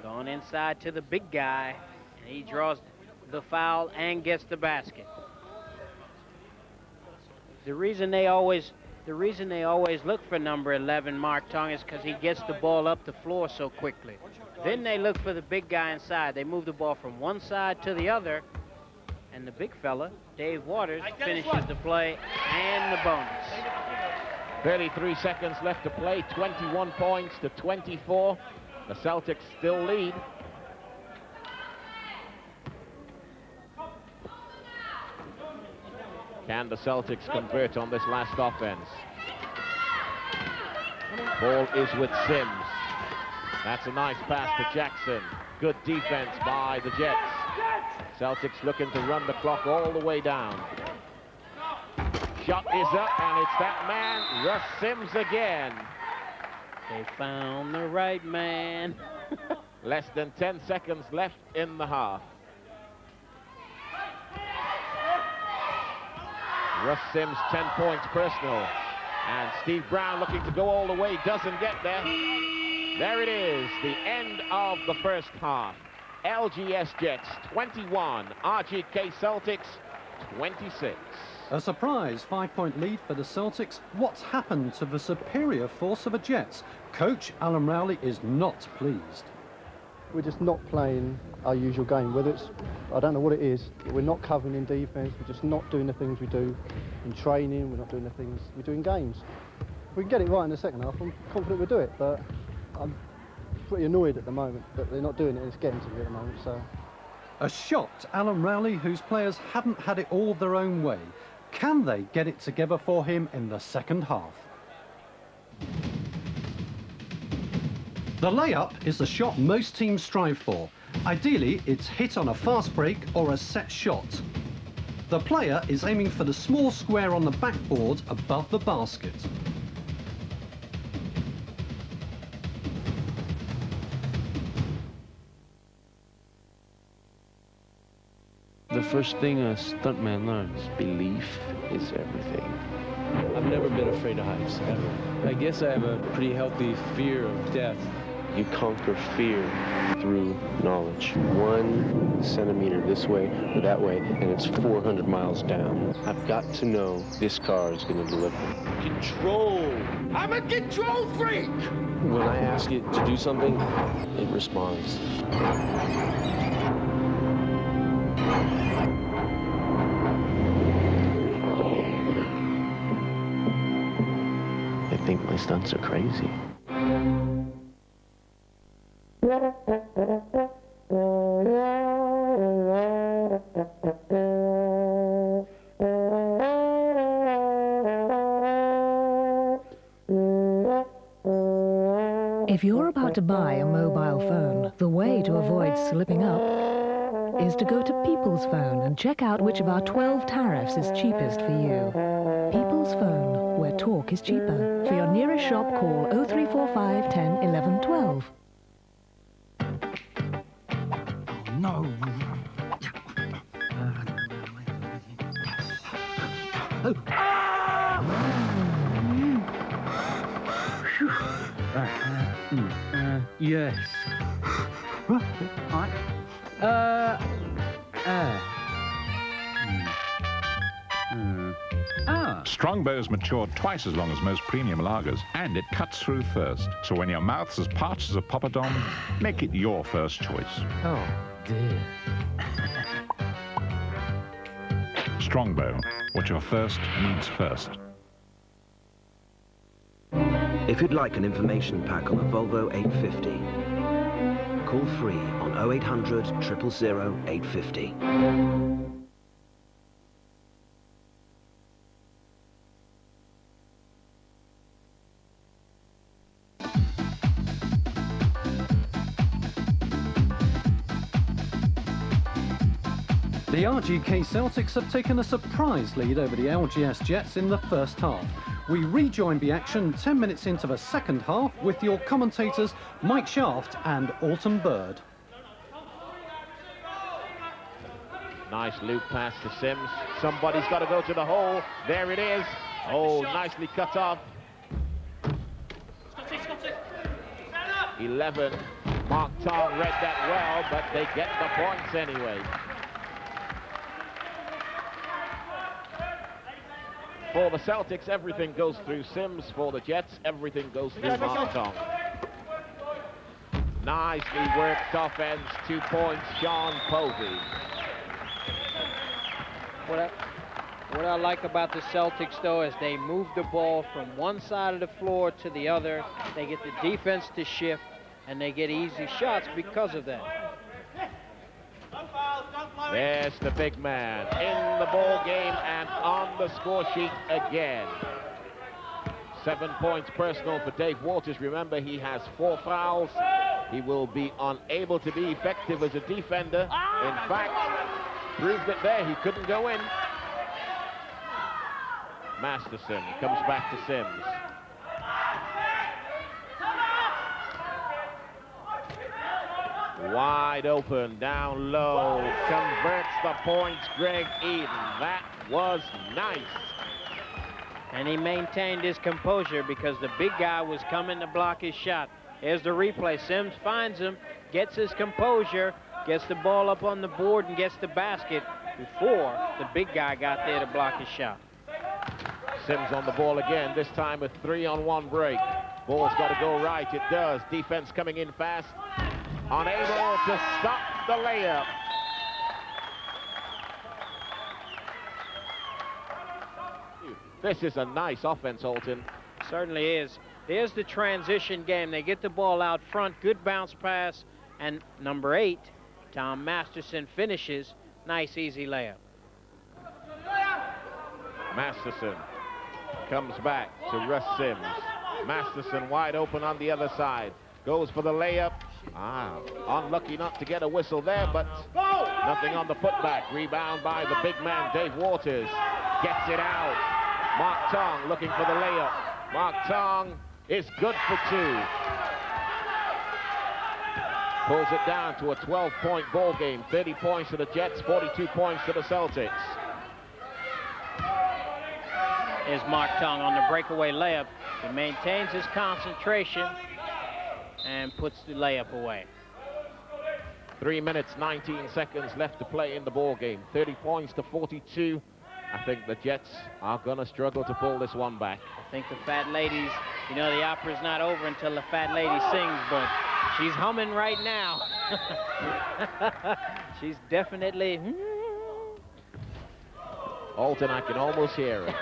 Going inside to the big guy, and he draws the foul and gets the basket. The reason they always look for number 11, Mark Tong, is because he gets the ball up the floor so quickly. Then they look for the big guy inside. They move the ball from one side to the other, and the big fella, Dave Waters, finishes the play and the bonus. 33 seconds left to play, 21 points to 24. The Celtics still lead. Can the Celtics convert on this last offense? Ball is with Sims. That's a nice pass to Jackson. Good defense by the Jets. Celtics looking to run the clock all the way down. Shot is up, and it's that man, Russ Sims again. They found the right man. Less than 10 seconds left in the half. Russ Sims, 10 points personal. And Steve Brown looking to go all the way, doesn't get there. There it is, the end of the first half. LGS Jets 21, RGK Celtics 26. A surprise 5-point lead for the Celtics. What's happened to the superior force of the Jets? Coach Alan Rowley is not pleased. We're just not playing our usual game, whether it's, I don't know what it is, but we're not covering in defence, we're just not doing the things we do in training, we're not doing the things we do in games. If we can get it right in the second half, I'm confident we'll do it, but I'm pretty annoyed at the moment that they're not doing it and it's getting to me at the moment, so. A shocked Alan Rowley, whose players haven't had it all their own way. Can they get it together for him in the second half? The layup is the shot most teams strive for. Ideally, it's hit on a fast break or a set shot. The player is aiming for the small square on the backboard above the basket. The first thing a stuntman learns, belief is everything. I've never been afraid of heights, ever. I guess I have a pretty healthy fear of death. You conquer fear through knowledge. 1 centimeter this way or that way, and it's 400 miles down. I've got to know this car is going to deliver. Control! I'm a control freak! When I ask it to do something, it responds. I think my stunts are crazy. If you're about to buy a mobile phone, the way to avoid slipping up is to go to People's Phone and check out which of our 12 tariffs is cheapest for you. People's Phone, where talk is cheaper. For your nearest shop, call 0345 10 11 12. Oh, no. Yes. Strongbow's matured twice as long as most premium lagers, and it cuts through first. So when your mouth's as parched as a poppadom, make it your first choice. Oh, dear. Strongbow, what your thirst needs first. If you'd like an information pack on the Volvo 850, call free on 0800 000 850. The RGK Celtics have taken a surprise lead over the LGS Jets in the first half. We rejoin the action 10 minutes into the second half with your commentators Mike Shaft and Alton Bird. Nice loop pass to Sims. Somebody's got to go to the hole. There it is. Oh, nicely cut off. 11. Mark Tong read that well, but they get the points anyway. For the Celtics, everything goes through Sims. For the Jets, everything goes through Mark Tong. Nicely worked offense. 2 points, Sean Povey. What I like about the Celtics, though, is they move the ball from one side of the floor to the other. They get the defense to shift, and they get easy shots because of that. There's the big man in the ball game and on the score sheet again. 7 points personal for Dave Waters. Remember, he has 4 fouls. He will be unable to be effective as a defender. In fact, proved it there. He couldn't go in. Masterson comes back to Sims. Wide open, down low, converts the points, Greg Eden. That was nice. And he maintained his composure because the big guy was coming to block his shot. Here's the replay. Sims finds him, gets his composure, gets the ball up on the board and gets the basket before the big guy got there to block his shot. Sims on the ball again, this time a 3-on-1 break. Ball's got to go right, it does. Defense coming in fast. Unable to stop the layup. This is a nice offense, Holton. Certainly is. There's the transition game. They get the ball out front, good bounce pass, and number 8, Tom Masterson finishes. Nice, easy layup. Masterson comes back to Russ Sims. Masterson wide open on the other side. Goes for the layup. Unlucky not to get a whistle there, but nothing on the putback. Rebound by the big man, Dave Waters. Gets it out. Mark Tong looking for the layup. Mark Tong is good for 2. Pulls it down to a 12-point ball game. 30 points to the Jets, 42 points to the Celtics. Is Mark Tong on the breakaway layup. He maintains his concentration and puts the layup away. 3 minutes, 19 seconds left to play in the ball game. 30 points to 42. I think the Jets are going to struggle to pull this one back. I think the fat ladies, you know, the opera's not over until the fat lady sings, but she's humming right now. She's definitely... Alton, I can almost hear it.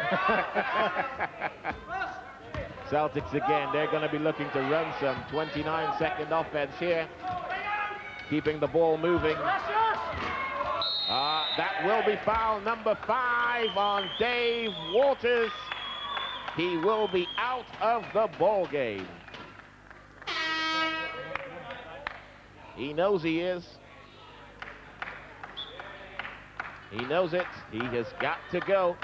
Celtics again, they're going to be looking to run some 29-second offense here. Keeping the ball moving. That will be foul number 5 on Dave Waters. He will be out of the ball game. He knows he is. He knows it. He has got to go.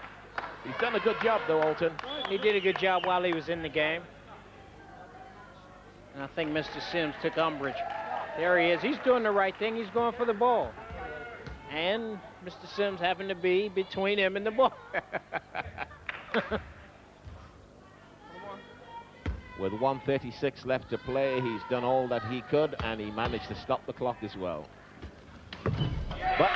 He's done a good job, though, Alton. He did a good job while he was in the game. And I think Mr. Sims took umbrage. There he is. He's doing the right thing. He's going for the ball. And Mr. Sims happened to be between him and the ball. With 1:36 left to play, he's done all that he could, and he managed to stop the clock as well. But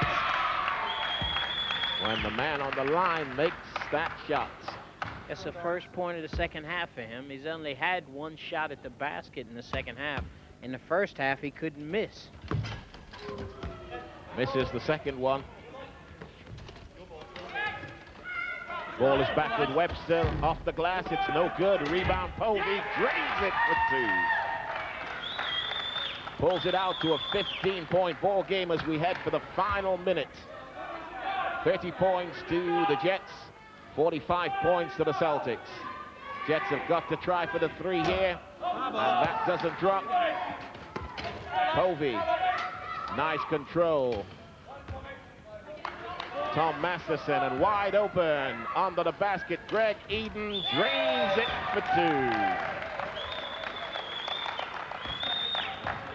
when the man on the line makes that shot. That's the first point of the second half for him. He's only had 1 shot at the basket in the second half. In the first half, he couldn't miss. Misses the second one. Ball is back with Webster. Off the glass, it's no good. Rebound, Povey drains it for 2. Pulls it out to a 15-point ball game as we head for the final minute. 30 points to the Jets, 45 points to the Celtics. Jets have got to try for the 3 here, and that doesn't drop. Povey, nice control. Tom Masterson, and wide open under the basket. Greg Eden drains it for 2.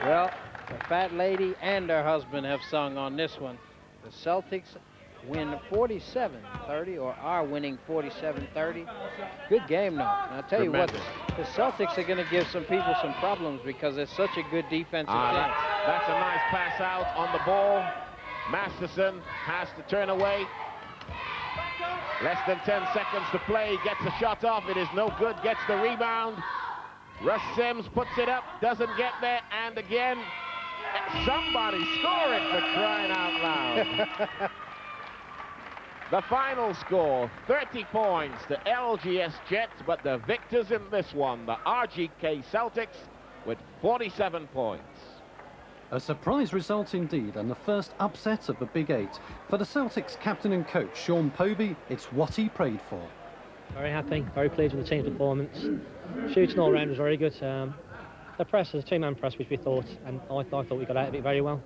Well, the fat lady and her husband have sung on this one. The Celtics win 47-30, or are winning 47-30. Good game, though. And I'll tell you what, the Celtics are going to give some people some problems because it's such a good defensive team. That's a nice pass out on the ball. Masterson has to turn away. Less than 10 seconds to play. Gets a shot off. It is no good. Gets the rebound. Russ Sims puts it up. Doesn't get there. And again, somebody score it, for crying out loud. The final score, 30 points to LGS Jets, but the victors in this one, the RGK Celtics, with 47 points. A surprise result indeed, and the first upset of the Big Eight. For the Celtics captain and coach, Sean Povey, it's what he prayed for. Very happy, very pleased with the team's performance. Shooting all round was very good. The press was a two-man press, which we thought, and I thought we got out of it very well.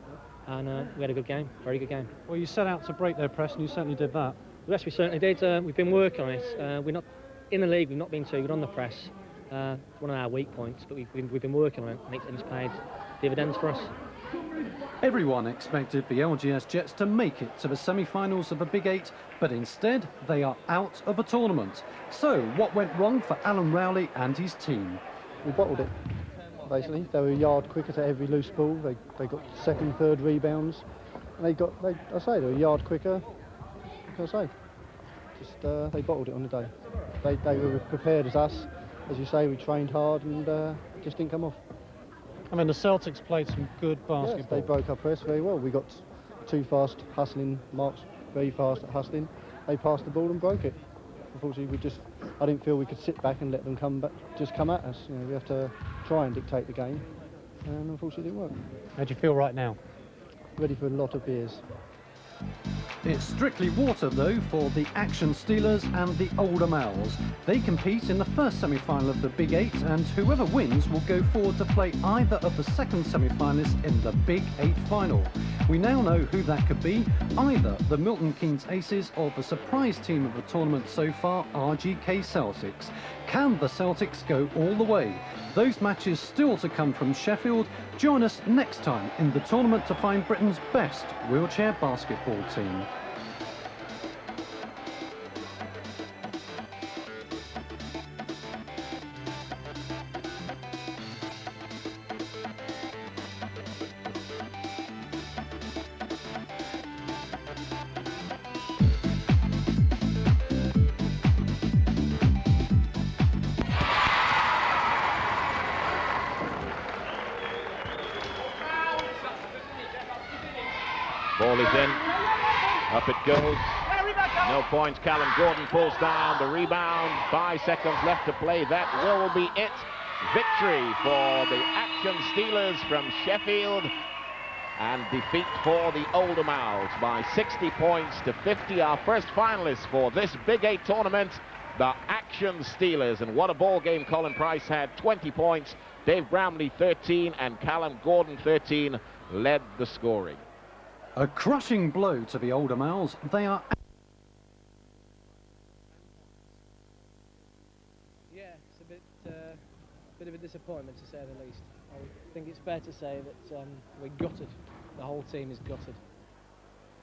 And we had a good game, very good game. Well, you set out to break their press, and you certainly did that. Yes, we certainly did. We've been working on it. We're not in the league. We've not been too good on the press. It's one of our weak points, but we've been working on it, and it's paid dividends for us. Everyone expected the LGS Jets to make it to the semi-finals of the Big Eight, but instead they are out of a tournament. So what went wrong for Alan Rowley and his team? We bottled it, basically. They were a yard quicker to every loose ball. They got second, third rebounds. And they were a yard quicker. What can I say? Just they bottled it on the day. They were prepared as us. As you say, we trained hard and just didn't come off. I mean, the Celtics played some good basketball. Yes, they broke our press very well. We got too fast hustling, Mark's very fast at hustling. They passed the ball and broke it. Unfortunately, I didn't feel we could sit back and let them come at us. You know, we have to try and dictate the game, and unfortunately it didn't work. How do you feel right now? Ready for a lot of beers. It's strictly water, though, for the Action Steelers and the Older Males. They compete in the first semi-final of the Big Eight, and whoever wins will go forward to play either of the second semi-finalists in the Big Eight final. We now know who that could be, either the Milton Keynes Aces or the surprise team of the tournament so far, RGK Celtics. Can the Celtics go all the way? Those matches still to come from Sheffield. Join us next time in the tournament to find Britain's best wheelchair basketball team. Ball is in. Up it goes. No points. Callum Gordon pulls down the rebound. 5 seconds left to play. That will be it. Victory for the Action Steelers from Sheffield. And defeat for the Older Mouths by 60 points to 50. Our first finalists for this Big Eight tournament, the Action Steelers. And what a ball game Colin Price had. 20 points. Dave Bramley 13 and Callum Gordon 13 led the scoring. A crushing blow to the Older Males. They are... Yeah, it's a bit of a disappointment, to say the least. I think it's fair to say that we're gutted. The whole team is gutted.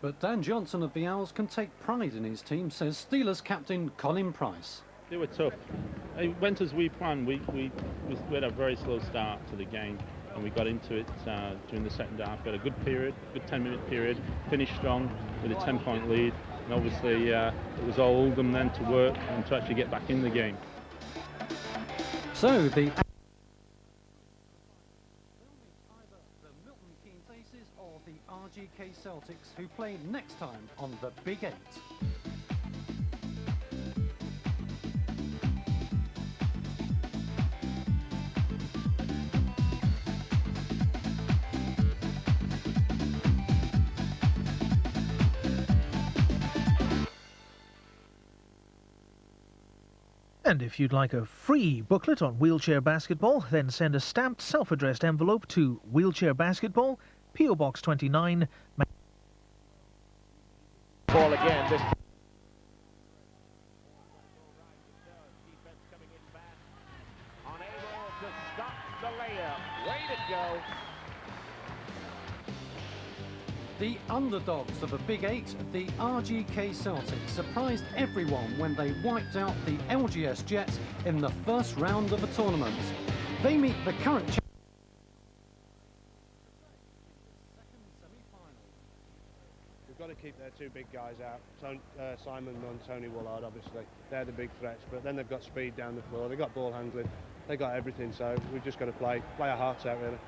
But Dan Johnson of the Owls can take pride in his team, says Steelers captain Colin Price. They were tough. It went as we planned. We had a very slow start to the game, and we got into it during the second half. We had a good period, good 10-minute period, finished strong with a 10-point lead. And obviously it was all Oldham then to work and to actually get back in the game. So the Milton Keynes Aces or the RGK Celtics, who play next time on the Big Eight. And if you'd like a free booklet on wheelchair basketball, then send a stamped self-addressed envelope to Wheelchair Basketball, P.O. Box 29. Ball again. This unable to stop the layup. Way to go. The underdogs of the Big Eight, the RGK Celtics, surprised everyone when they wiped out the LGS Jets in the first round of the tournament. They meet the current champions. We've got to keep their two big guys out, Simon and Tony Woolard, obviously. They're the big threats, but then they've got speed down the floor, they've got ball handling, they've got everything, so we've just got to play our hearts out, really.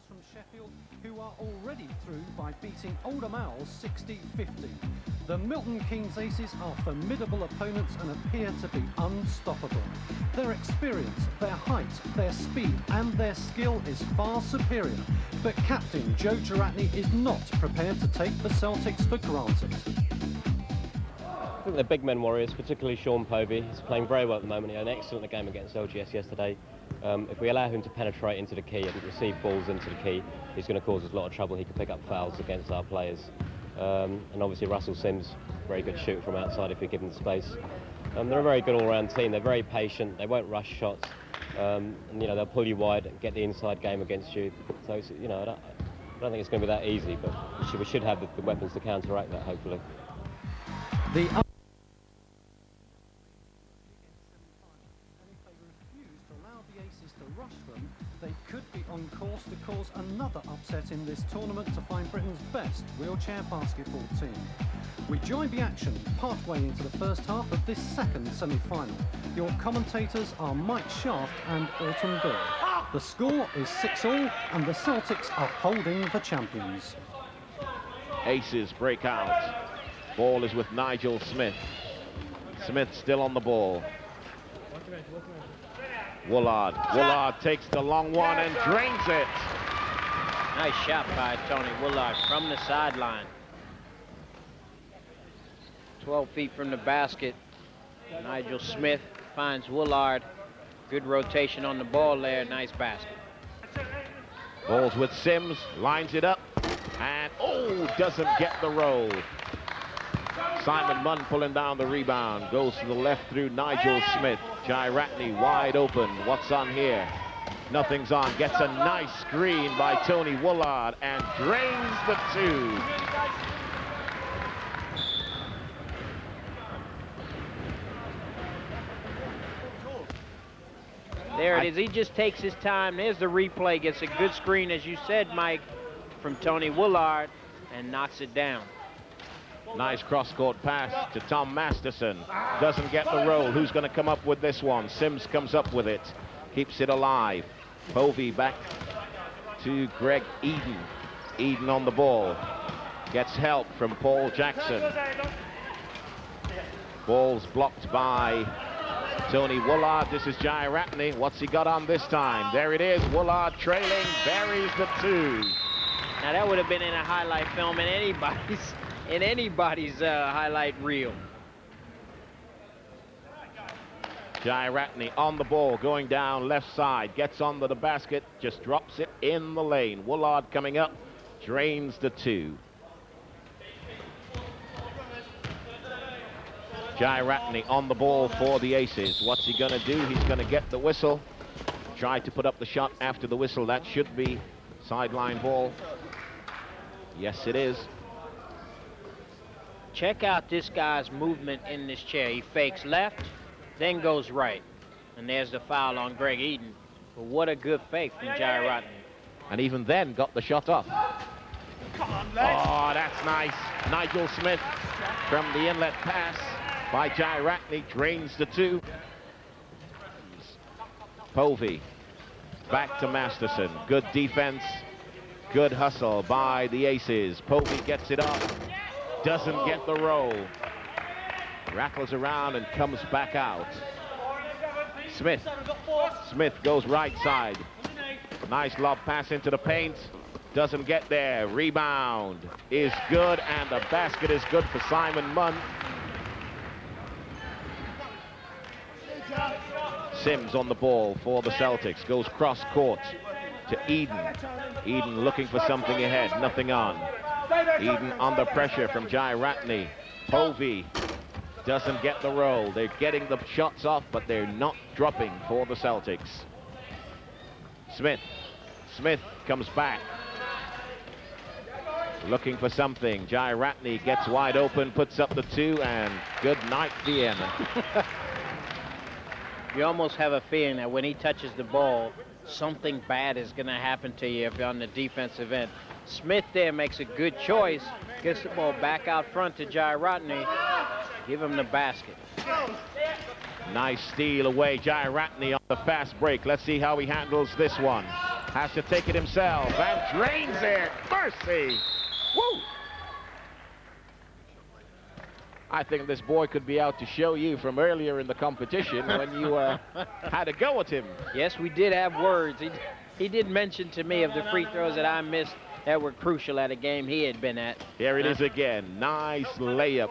From Sheffield, who are already through by beating Oldham Owls 60-50. The Milton Keynes Aces are formidable opponents and appear to be unstoppable. Their experience, their height, their speed and their skill is far superior, but captain Joe Giratney is not prepared to take the Celtics for granted. I think they're big men warriors, particularly Sean Povey. He's playing very well at the moment. He had an excellent game against LGS yesterday. If we allow him to penetrate into the key and receive balls into the key, he's going to cause us a lot of trouble. He can pick up fouls against our players. And obviously Russell Sims, very good shooter from outside if we give him the space. They're a very good all-round team. They're very patient. They won't rush shots. And, you know, they'll pull you wide and get the inside game against you. So, you know, I don't think it's going to be that easy, but we should have the weapons to counteract that, hopefully. They could be on course to cause another upset in this tournament to find Britain's best wheelchair basketball team. We join the action partway into the first half of this second semi-final. Your commentators are Mike Shaft and Alton Bill. The score is 6-all and the Celtics are holding the champions. Aces break out. Ball is with Nigel Smith. Smith still on the ball. Woolard takes the long one and drains it. Nice shot by Tony Woolard from the sideline. 12 feet from the basket. Nigel Smith finds Woolard. Good rotation on the ball there. Nice basket. Ball's with Sims, lines it up, and doesn't get the roll. Simon Munn pulling down the rebound, goes to the left through Nigel Smith. Giratney wide open. What's on here? Nothing's on. Gets a nice screen by Tony Woolard and drains the two. There it is. He just takes his time. There's the replay. Gets a good screen, as you said, Mike, from Tony Woolard and knocks it down. Nice cross-court pass to Tom Masterson. Doesn't get the roll. Who's going to come up with this one? Sims comes up with it. Keeps it alive. Povey back to Greg Eden. Eden on the ball. Gets help from Paul Jackson. Ball's blocked by Tony Woolard. This is Giratney. What's he got on this time? There it is. Woolard trailing. Buries the two. Now that would have been in a highlight film in anybody's highlight reel. Giratney on the ball, going down left side, gets onto the basket, just drops it in the lane. Woolard coming up, drains the two. Giratney on the ball for the Aces. What's he going to do? He's going to get the whistle. Try to put up the shot after the whistle. That should be sideline ball. Yes, it is. Check out this guy's movement in this chair. He fakes left, then goes right. And there's the foul on Greg Eden. But what a good fake from Giratney. And even then got the shot off. Come on, Les. Oh, that's nice. Nigel Smith from the inlet pass by Giratney drains the two. Povey back to Masterson. Good defense. Good hustle by the Aces. Povey gets it up. Doesn't get the roll. Rattles around and comes back out. Smith goes right side. Nice lob pass into the paint. Doesn't get there. Rebound is good, and the basket is good for Simon Munn. Sims on the ball for the Celtics. Goes cross court to Eden. Eden looking for something ahead. Nothing on. Eden under pressure from Giratney. Povey doesn't get the roll. They're getting the shots off, but they're not dropping for the Celtics. Smith comes back. Looking for something. Jai Ratney gets wide open, puts up the 2, and good night, Vienna. You almost have a feeling that when he touches the ball, something bad is going to happen to you if you're on the defensive end. Smith there makes a good choice, gets the ball back out front to Jai Ratney, give him the basket. Nice steal away, Jai Ratney on the fast break. Let's see how he handles this one. Has to take it himself and drains it. Mercy. Woo! I think this boy could be out to show you from earlier in the competition when you had a go at him. Yes, we did have words. He did mention to me of the free throws that I missed that were crucial at a game he had been at. Here it is again. Nice layup.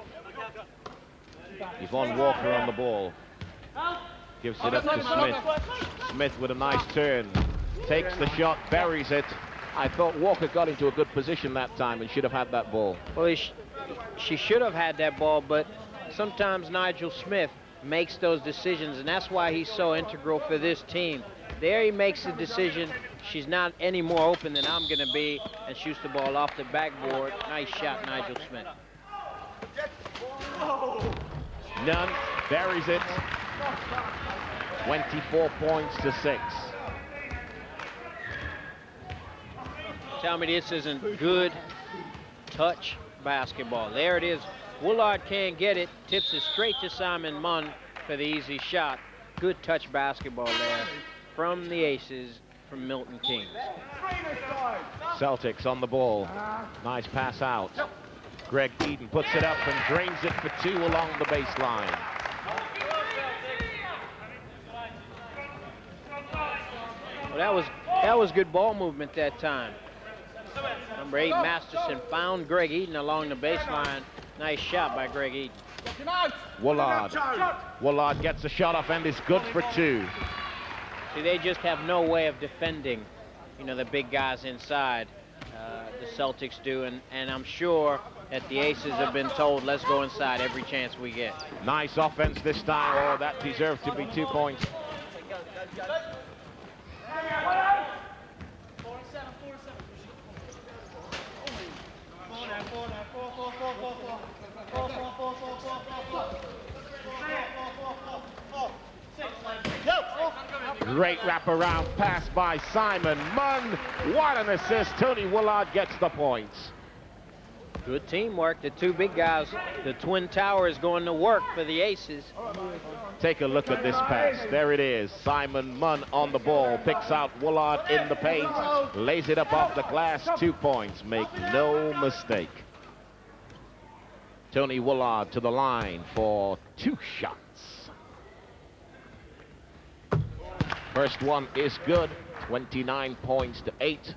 Yvonne Walker on the ball. Gives it up to Smith. Smith with a nice turn. Takes the shot, buries it. I thought Walker got into a good position that time and should have had that ball. Well, she should have had that ball, but sometimes Nigel Smith makes those decisions, and that's why he's so integral for this team. There he makes the decision. She's not any more open than I'm going to be, and shoots the ball off the backboard. Nice shot, Nigel Smith. Nunn buries it. 24 points to 6. Tell me this isn't good touch basketball. There it is. Woolard can't get it. Tips it straight to Simon Munn for the easy shot. Good touch basketball there from the Aces from Milton Keynes. Celtics on the ball. Nice pass out. Greg Eden puts it up and drains it for 2 along the baseline. Well, that was good ball movement that time. Number 8, Masterson found Greg Eden along the baseline. Nice shot by Greg Eden. Woolard gets a shot off and is good for 2. See, they just have no way of defending, you know, the big guys inside. The Celtics do, and I'm sure that the Aces have been told, let's go inside every chance we get. Nice offense this time. Oh, that deserved to be 2 points. Great wraparound pass by Simon Munn. What an assist. Tony Woolard gets the points. Good teamwork. The 2 big guys, the Twin Towers going to work for the Aces. Take a look at this pass. There it is. Simon Munn on the ball. Picks out Woolard in the paint. Lays it up off the glass. 2 points. Make no mistake. Tony Woolard to the line for 2 shots. First one is good. 29 points to 8.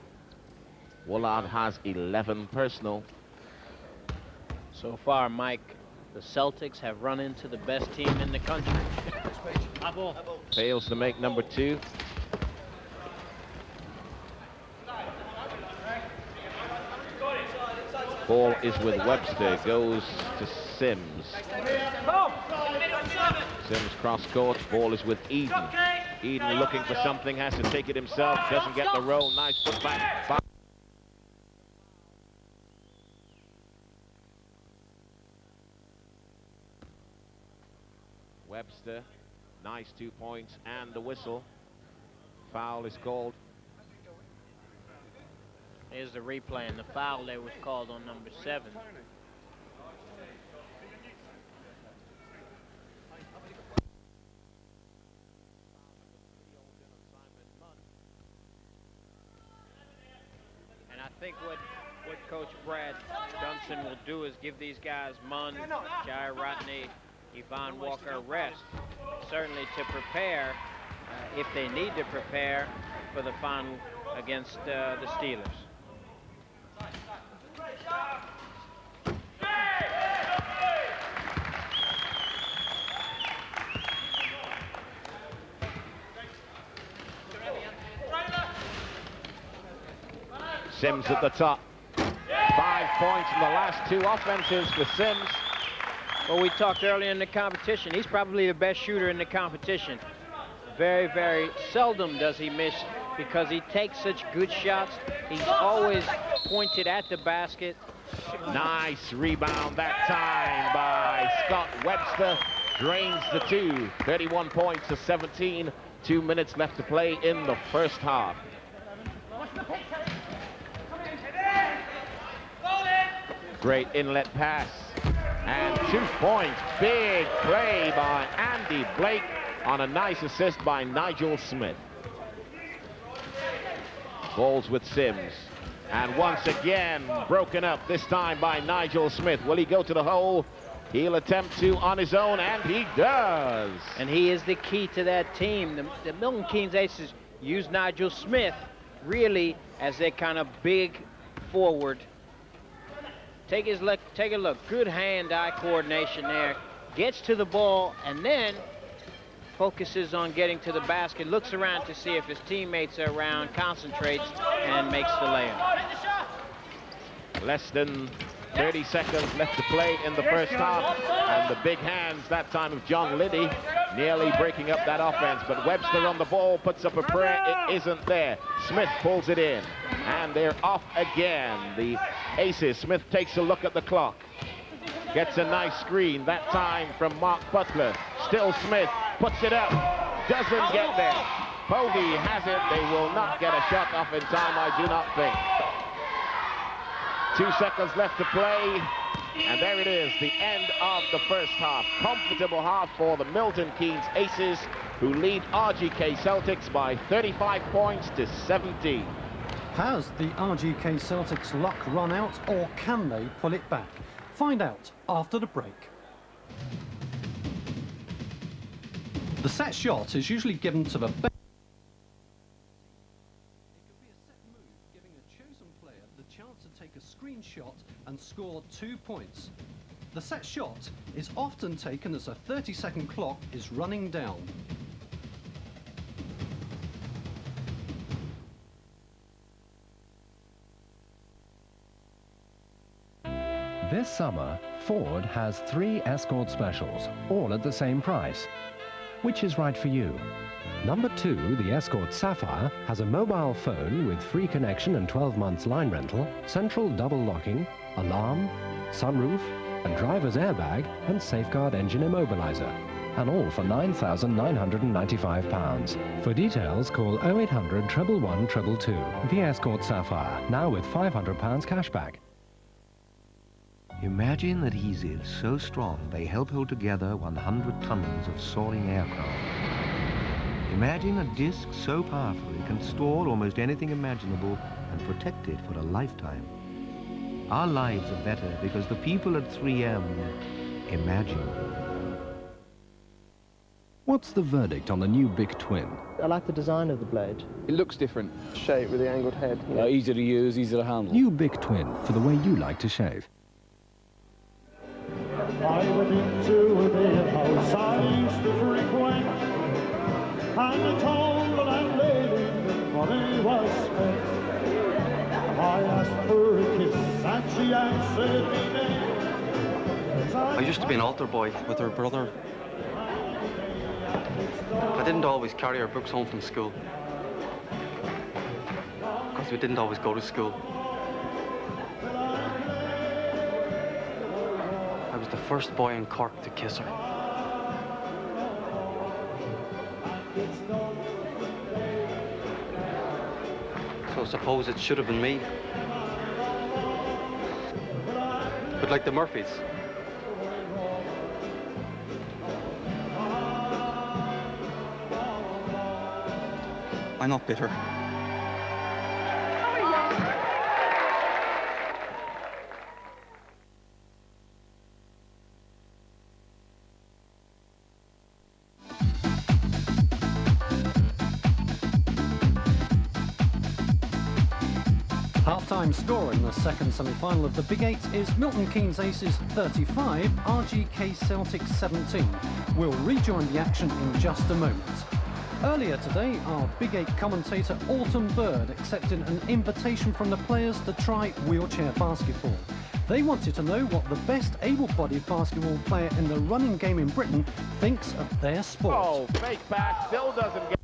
Woolard has 11 personal. So far, Mike, the Celtics have run into the best team in the country. Fails to make number 2. Ball is with Webster, goes to Sims. Sims cross court, ball is with Eden. Eden looking for something, has to take it himself, doesn't get the roll. Nice putback. Webster, nice 2 points and the whistle. Foul is called. Here's the replay, and the foul there was called on number 7. And I think what Coach Brad Dunson will do is give these guys Munn, Jai Ratney, Yvonne Walker a rest, certainly to prepare, if they need to prepare, for the final against the Steelers. Sims at the top. 5 points in the last 2 offenses for Sims. Well, we talked earlier in the competition. He's probably the best shooter in the competition. Very, very seldom does he miss because he takes such good shots. He's always pointed at the basket. Nice rebound that time by Scott Webster. Drains the two. 31 points to 17. 2 minutes left to play in the first half. Great inlet pass. And 2 points. Big play by Andy Blake on a nice assist by Nigel Smith. Balls with Sims. And once again, broken up, this time by Nigel Smith. Will he go to the hole? He'll attempt to on his own, and he does. And he is the key to that team. The Milton Keynes Aces use Nigel Smith really as their kind of big forward. Take a look. Good hand-eye coordination there. Gets to the ball and then focuses on getting to the basket. Looks around to see if his teammates are around, concentrates, and makes the layup. Less than 30 seconds left to play in the first half. And the big hands that time of John Liddy nearly breaking up that offense. But Webster on the ball, puts up a prayer. It isn't there. Smith pulls it in. And they're off again. The Aces. Smith takes a look at the clock. Gets a nice screen, that time from Mark Butler. Still Smith, puts it up. Doesn't get there. Povey has it. They will not get a shot off in time, I do not think. 2 seconds left to play. And there it is, the end of the first half. Comfortable half for the Milton Keynes Aces, who lead RGK Celtics by 35 points to 17. Has the RGK Celtics luck run out, or can they pull it back? Find out after the break. The set shot is usually given to the best. Take a screenshot and score 2 points. The set shot is often taken as a 30-second clock is running down. This summer, Ford has 3 Escort specials, all at the same price. Which is right for you? Number 2, the Escort Sapphire, has a mobile phone with free connection and 12 months line rental, central double locking, alarm, sunroof, and driver's airbag, and safeguard engine immobilizer. And all for £9,995. For details, call 0800 111 222. The Escort Sapphire, now with £500 cashback. Imagine adhesives so strong they help hold together 100 tons of soaring aircraft. Imagine a disc so powerful it can store almost anything imaginable and protect it for a lifetime. Our lives are better because the people at 3M imagine. What's the verdict on the new Bic Twin? I like the design of the blade. It looks different. Shape with the angled head. Easy to use, easy to handle. New Bic Twin, for the way you like to shave. I went into a beer house I used to frequent, and I told the landlady that money was spent. I asked for a kiss and she answered me nay. I used to be an altar boy with her brother. I didn't always carry our books home from school, because we didn't always go to school. I was the first boy in Cork to kiss her. So I suppose it should have been me. But like the Murphys, I'm not bitter. Half-time score in the second semi-final of the Big Eight is Milton Keynes Aces 35, RGK Celtics 17. We'll rejoin the action in just a moment. Earlier today, our Big Eight commentator Alton Bird accepted an invitation from the players to try wheelchair basketball. They wanted to know what the best able-bodied basketball player in the running game in Britain thinks of their sport. Oh, fake pass, still doesn't get...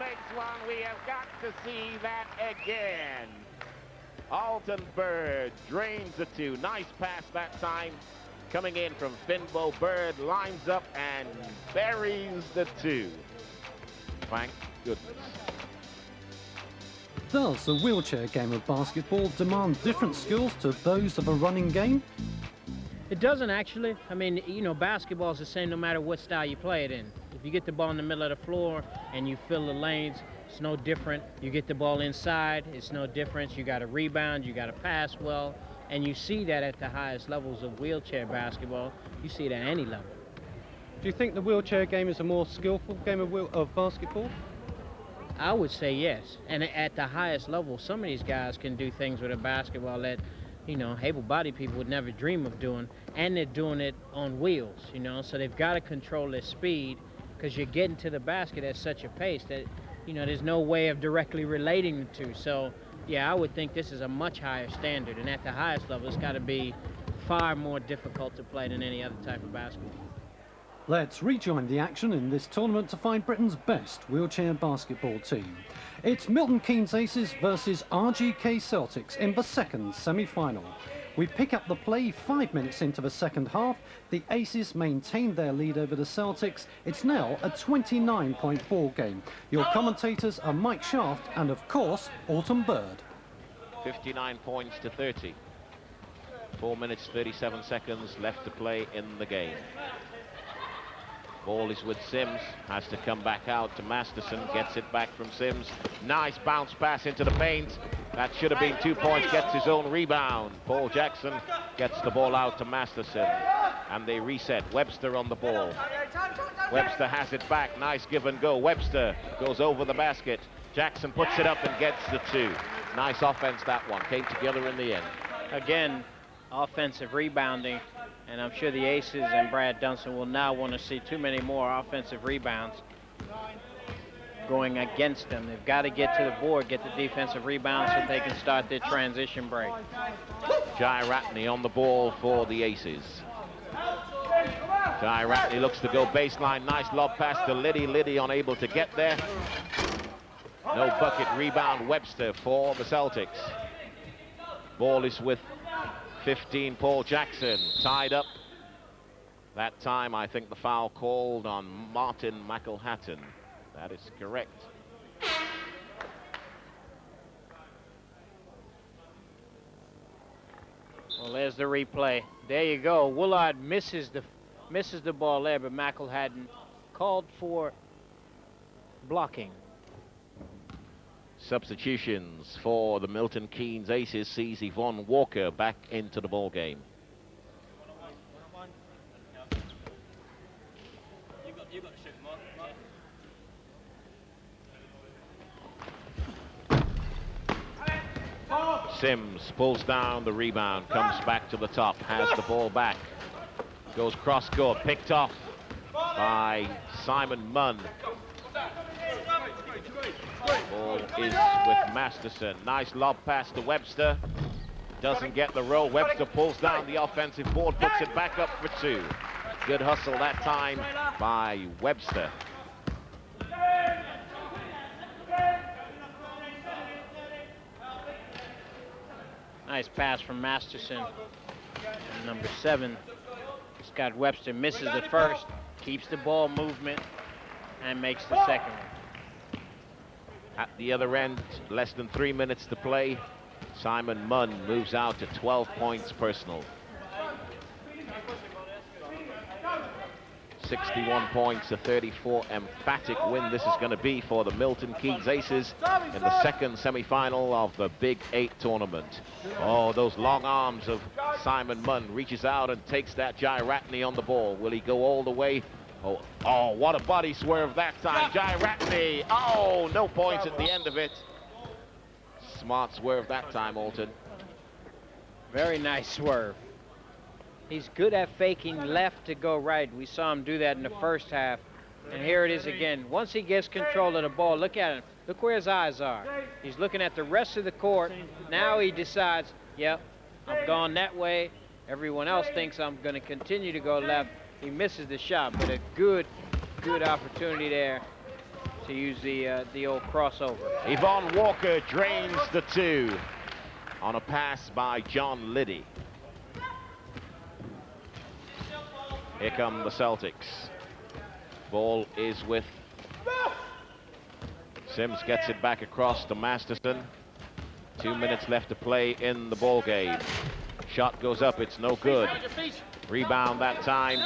next one. We have got to see that again. Alton Bird drains the two. Nice pass that time. Coming in from Finbo. Bird lines up and buries the two. Thank goodness. Does the wheelchair game of basketball demand different skills to those of a running game? It doesn't actually. I mean, you know, basketball is the same no matter what style you play it in. If you get the ball in the middle of the floor and you fill the lanes, it's no different. You get the ball inside, it's no difference. You got to rebound, you got to pass well, and you see that at the highest levels of wheelchair basketball. You see it at any level. Do you think the wheelchair game is a more skillful game of basketball? I would say yes. And at the highest level, some of these guys can do things with a basketball that, you know, able-bodied people would never dream of doing, and they're doing it on wheels, you know, so they've got to control their speed because you're getting to the basket at such a pace that, you know, there's no way of directly relating the two. So, yeah, I would think this is a much higher standard, and at the highest level, it's got to be far more difficult to play than any other type of basketball. Let's rejoin the action in this tournament to find Britain's best wheelchair basketball team. It's Milton Keynes Aces versus RGK Celtics in the second semi-final. We pick up the play 5 minutes into the second half. The Aces maintain their lead over the Celtics. It's now a 29-point ball game. Your commentators are Mike Shaft and, of course, Alton Bird. 59 points to 30. 4 minutes, 37 seconds left to play in the game. Ball is with Sims, has to come back out to Masterson, gets it back from Sims. Nice bounce pass into the paint. That should have been 2 points, gets his own rebound. Paul Jackson gets the ball out to Masterson, and they reset. Webster on the ball. Webster has it back, nice give and go. Webster goes over the basket. Jackson puts it up and gets the two. Nice offense, that one. Came together in the end. Again, offensive rebounding. And I'm sure the Aces and Brad Dunson will now want to see too many more offensive rebounds going against them. They've got to get to the board, get the defensive rebounds so they can start their transition break. Jai Ratney on the ball for the Aces. Jai Ratney looks to go baseline. Nice lob pass to Liddy. Liddy unable to get there. No bucket. Rebound Webster for the Celtics. Ball is with 15, Paul Jackson, tied up. That time, I think the foul called on Martin McElhatton. That is correct. Well, there's the replay. There you go. Woolard misses the ball there, but McElhatton called for blocking. Substitutions for the Milton Keynes Aces sees Yvonne Walker back into the ball game. Sims pulls down the rebound, comes back to the top, has the ball back, goes cross court, picked off by Simon Munn. Ball is with Masterson. Nice lob pass to Webster. Doesn't get the roll. Webster pulls down the offensive board, puts it back up for two. Good hustle that time by Webster. Nice pass from Masterson. Number 7. Scott Webster misses the first, keeps the ball movement, and makes the second one. At the other end, less than 3 minutes to play. Simon Munn moves out to 12 points personal. 61 points to 34. Emphatic win this is going to be for the Milton Keynes Aces in the second semi-final of the Big 8 tournament. Oh, those long arms of Simon Munn. Reaches out and takes that Jai Ratney on the ball. Will he go all the way? Oh, what a body swerve that time. Jai Ratney. Oh, no points at the end of it. Smart swerve that time, Alton. Very nice swerve. He's good at faking left to go right. We saw him do that in the first half. And here it is again. Once he gets control of the ball, look at him. Look where his eyes are. He's looking at the rest of the court. Now he decides, yep, I'm going that way. Everyone else thinks I'm going to continue to go left. He misses the shot, but a good opportunity there to use the old crossover. Yvonne Walker drains the 2 on a pass by John Liddy. Here come the Celtics. Ball is with Sims, gets it back across to Masterson. 2 minutes left to play in the ball game. Shot goes up, it's no good. Rebound that time.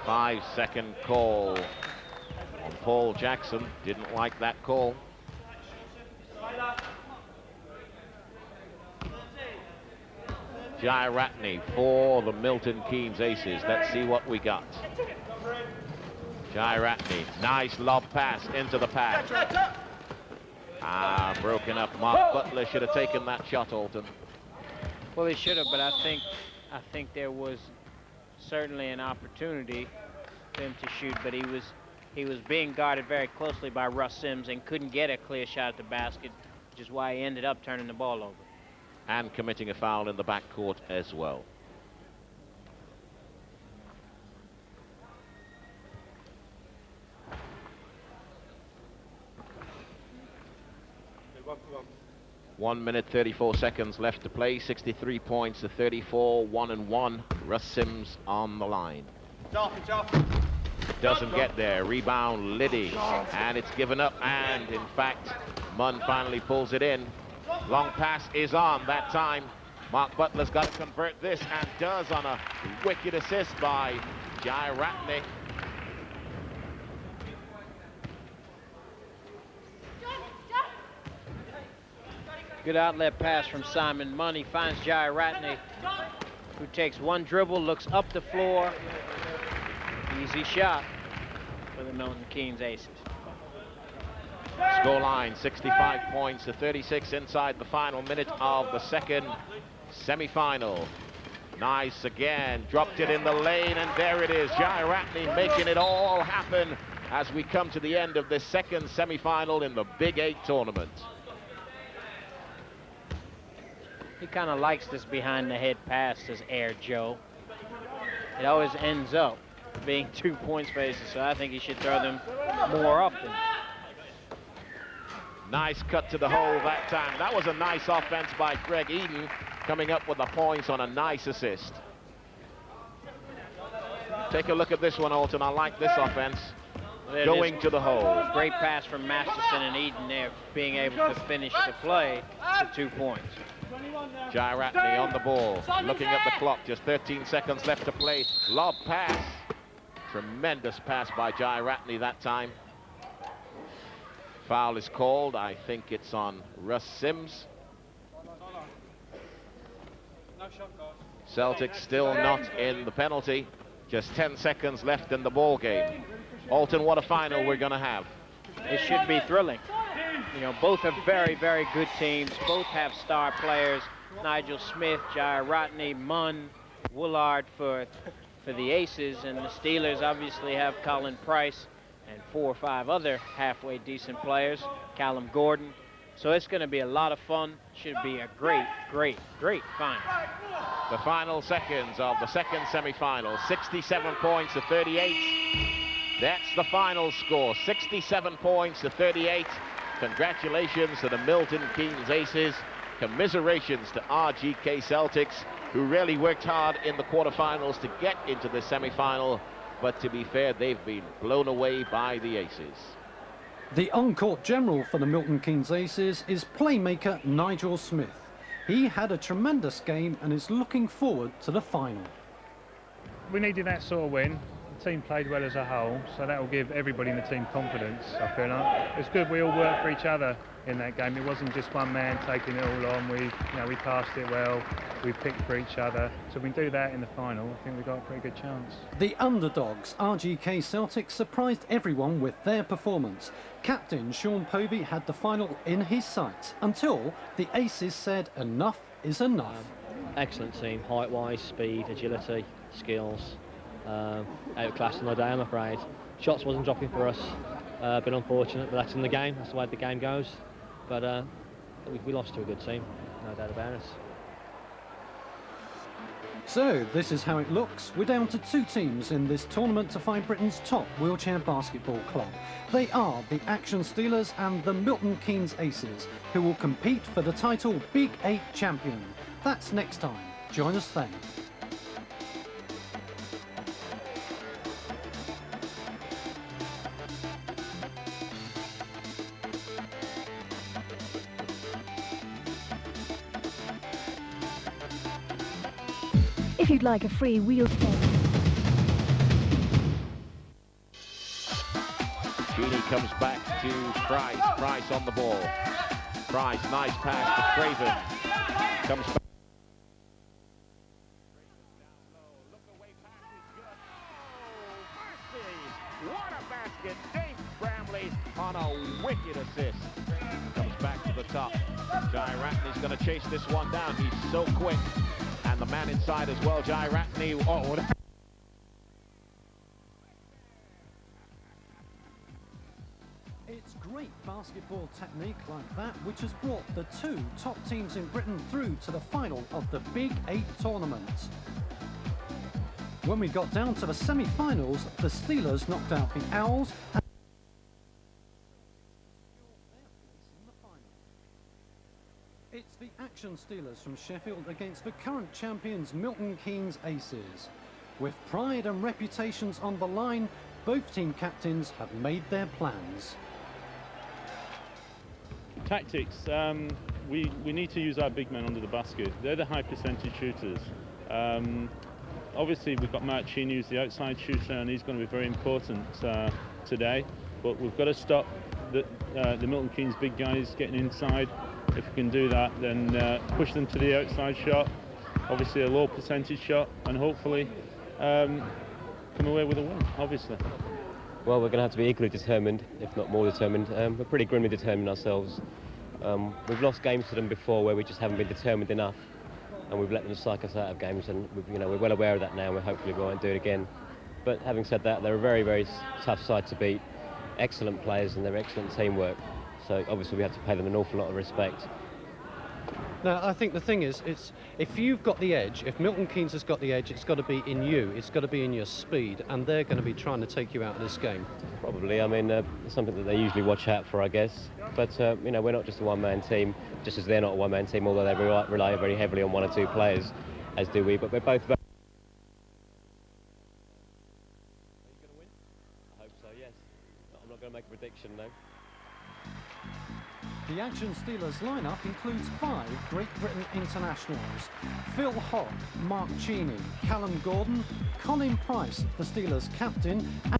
5-second call on Paul Jackson. Didn't like that call. Jai Ratney for the Milton Keynes Aces. Let's see what we got. Jai Ratney, nice lob pass into the pack. Broken up. Mark Butler should have taken that shot, Alton. Well, he should have, but I think there was certainly an opportunity for him to shoot, but he was being guarded very closely by Russ Sims and couldn't get a clear shot at the basket, which is why he ended up turning the ball over. And committing a foul in the backcourt as well. One minute, 34 seconds left to play. 63 points to 34, 1-1. Russ Sims on the line. Doesn't get there. Rebound, Liddy. And it's given up. And in fact, Munn finally pulls it in. Long pass is on that time. Mark Butler's got to convert this and does on a wicked assist by Jai Ratney. Good outlet pass from Simon Munn. He finds Jai Ratney, who takes one dribble, looks up the floor. Easy shot for the Milton Keynes Aces. Scoreline, 65 points to 36 inside the final minute of the second semi-final. Nice again, dropped it in the lane, and there it is. Jai Ratney making it all happen as we come to the end of this second semi-final in the Big 8 tournament. He kind of likes this behind-the-head pass, says Air Joe. It always ends up being 2 point spaces, so I think he should throw them more often. Nice cut to the hole that time. That was a nice offense by Greg Eden, coming up with the points on a nice assist. Take a look at this one, Alton. I like this offense. Going to the hole. Great pass from Masterson and Eden there, being able to finish the play for 2 points. Jai Ratney on the ball, looking at the clock, just 13 seconds left to play. Lob pass. Tremendous pass by Jai Ratney that time. Foul is called. I think it's on Russ Sims. Celtics still not in the penalty. Just 10 seconds left in the ball game. Alton, what a final we're going to have. It should be thrilling. You know, both are very, very good teams. Both have star players. Nigel Smith, Jai Ratney, Munn, Woolard for the Aces, and the Steelers obviously have Colin Price and 4 or 5 other halfway decent players, Callum Gordon. So it's going to be a lot of fun. Should be a great, great, great final. The final seconds of the second semifinal, 67 points to 38. That's the final score, 67 points to 38. Congratulations to the Milton Keynes Aces. Commiserations to RGK Celtics, who really worked hard in the quarterfinals to get into the semifinal. But to be fair, they've been blown away by the Aces. The on-court general for the Milton Keynes Aces is playmaker Nigel Smith. He had a tremendous game and is looking forward to the final. We needed that sort of win. The team played well as a whole, so that will give everybody in the team confidence, I feel like. It's good we all worked for each other in that game. It wasn't just one man taking it all on. We passed it well, we picked for each other. So if we do that in the final, I think we've got a pretty good chance. The underdogs, RGK Celtics, surprised everyone with their performance. Captain Sean Povey had the final in his sights until the Aces said enough is enough. Excellent team, height-wise, speed, agility, skills. Outclassed on the day, I'm afraid. Shots wasn't dropping for us. Been unfortunate, but that's in the game. That's the way the game goes. But we lost to a good team, no doubt about it. So, this is how it looks. We're down to 2 teams in this tournament to find Britain's top wheelchair basketball club. They are the Action Steelers and the Milton Keynes Aces, who will compete for the title Big 8 champion. That's next time. Join us then. If you'd like a free wheelchair. Genie comes back to Price. Price on the ball. Price, nice pass to Craven. Comes back. What a basket. Dave Bramley on a wicked assist. Comes back to the top. Jai Ratney's going to chase this one down. He's so quick. And the man inside as well, Jai Ratney. Oh, it's great basketball technique like that which has brought the 2 top teams in Britain through to the final of the Big 8 tournament. When we got down to the semi-finals, the Steelers knocked out the Owls. It's the Action Steelers from Sheffield against the current champions Milton Keynes Aces. With pride and reputations on the line, both team captains have made their plans. Tactics, we need to use our big men under the basket. They're the high percentage shooters. Obviously we've got Marcini, who's the outside shooter, and he's going to be very important today. But we've got to stop the Milton Keynes big guys getting inside. If we can do that, then push them to the outside shot, obviously a low percentage shot, and hopefully come away with a win, obviously. Well, we're going to have to be equally determined, if not more determined. We're pretty grimly determined ourselves. We've lost games to them before where we just haven't been determined enough, and we've let them psych us out of games, and we're well aware of that now, and hopefully we won't do it again. But having said that, they're a very, very tough side to beat. Excellent players and they're excellent teamwork. So obviously we have to pay them an awful lot of respect. Now, I think the thing is, if you've got the edge, if Milton Keynes has got the edge, it's got to be in you, it's got to be in your speed, and they're going to be trying to take you out of this game. Probably, I mean, it's something that they usually watch out for, I guess. But, we're not just a one-man team, just as they're not a one-man team, although they rely very heavily on 1 or 2 players, as do we, but we're both very... Are you going to win? I hope so, yes. I'm not going to make a prediction, though. The Action Steelers lineup includes 5 Great Britain internationals: Phil Hogg, Mark Cheney, Callum Gordon, Colin Price, the Steelers captain, and they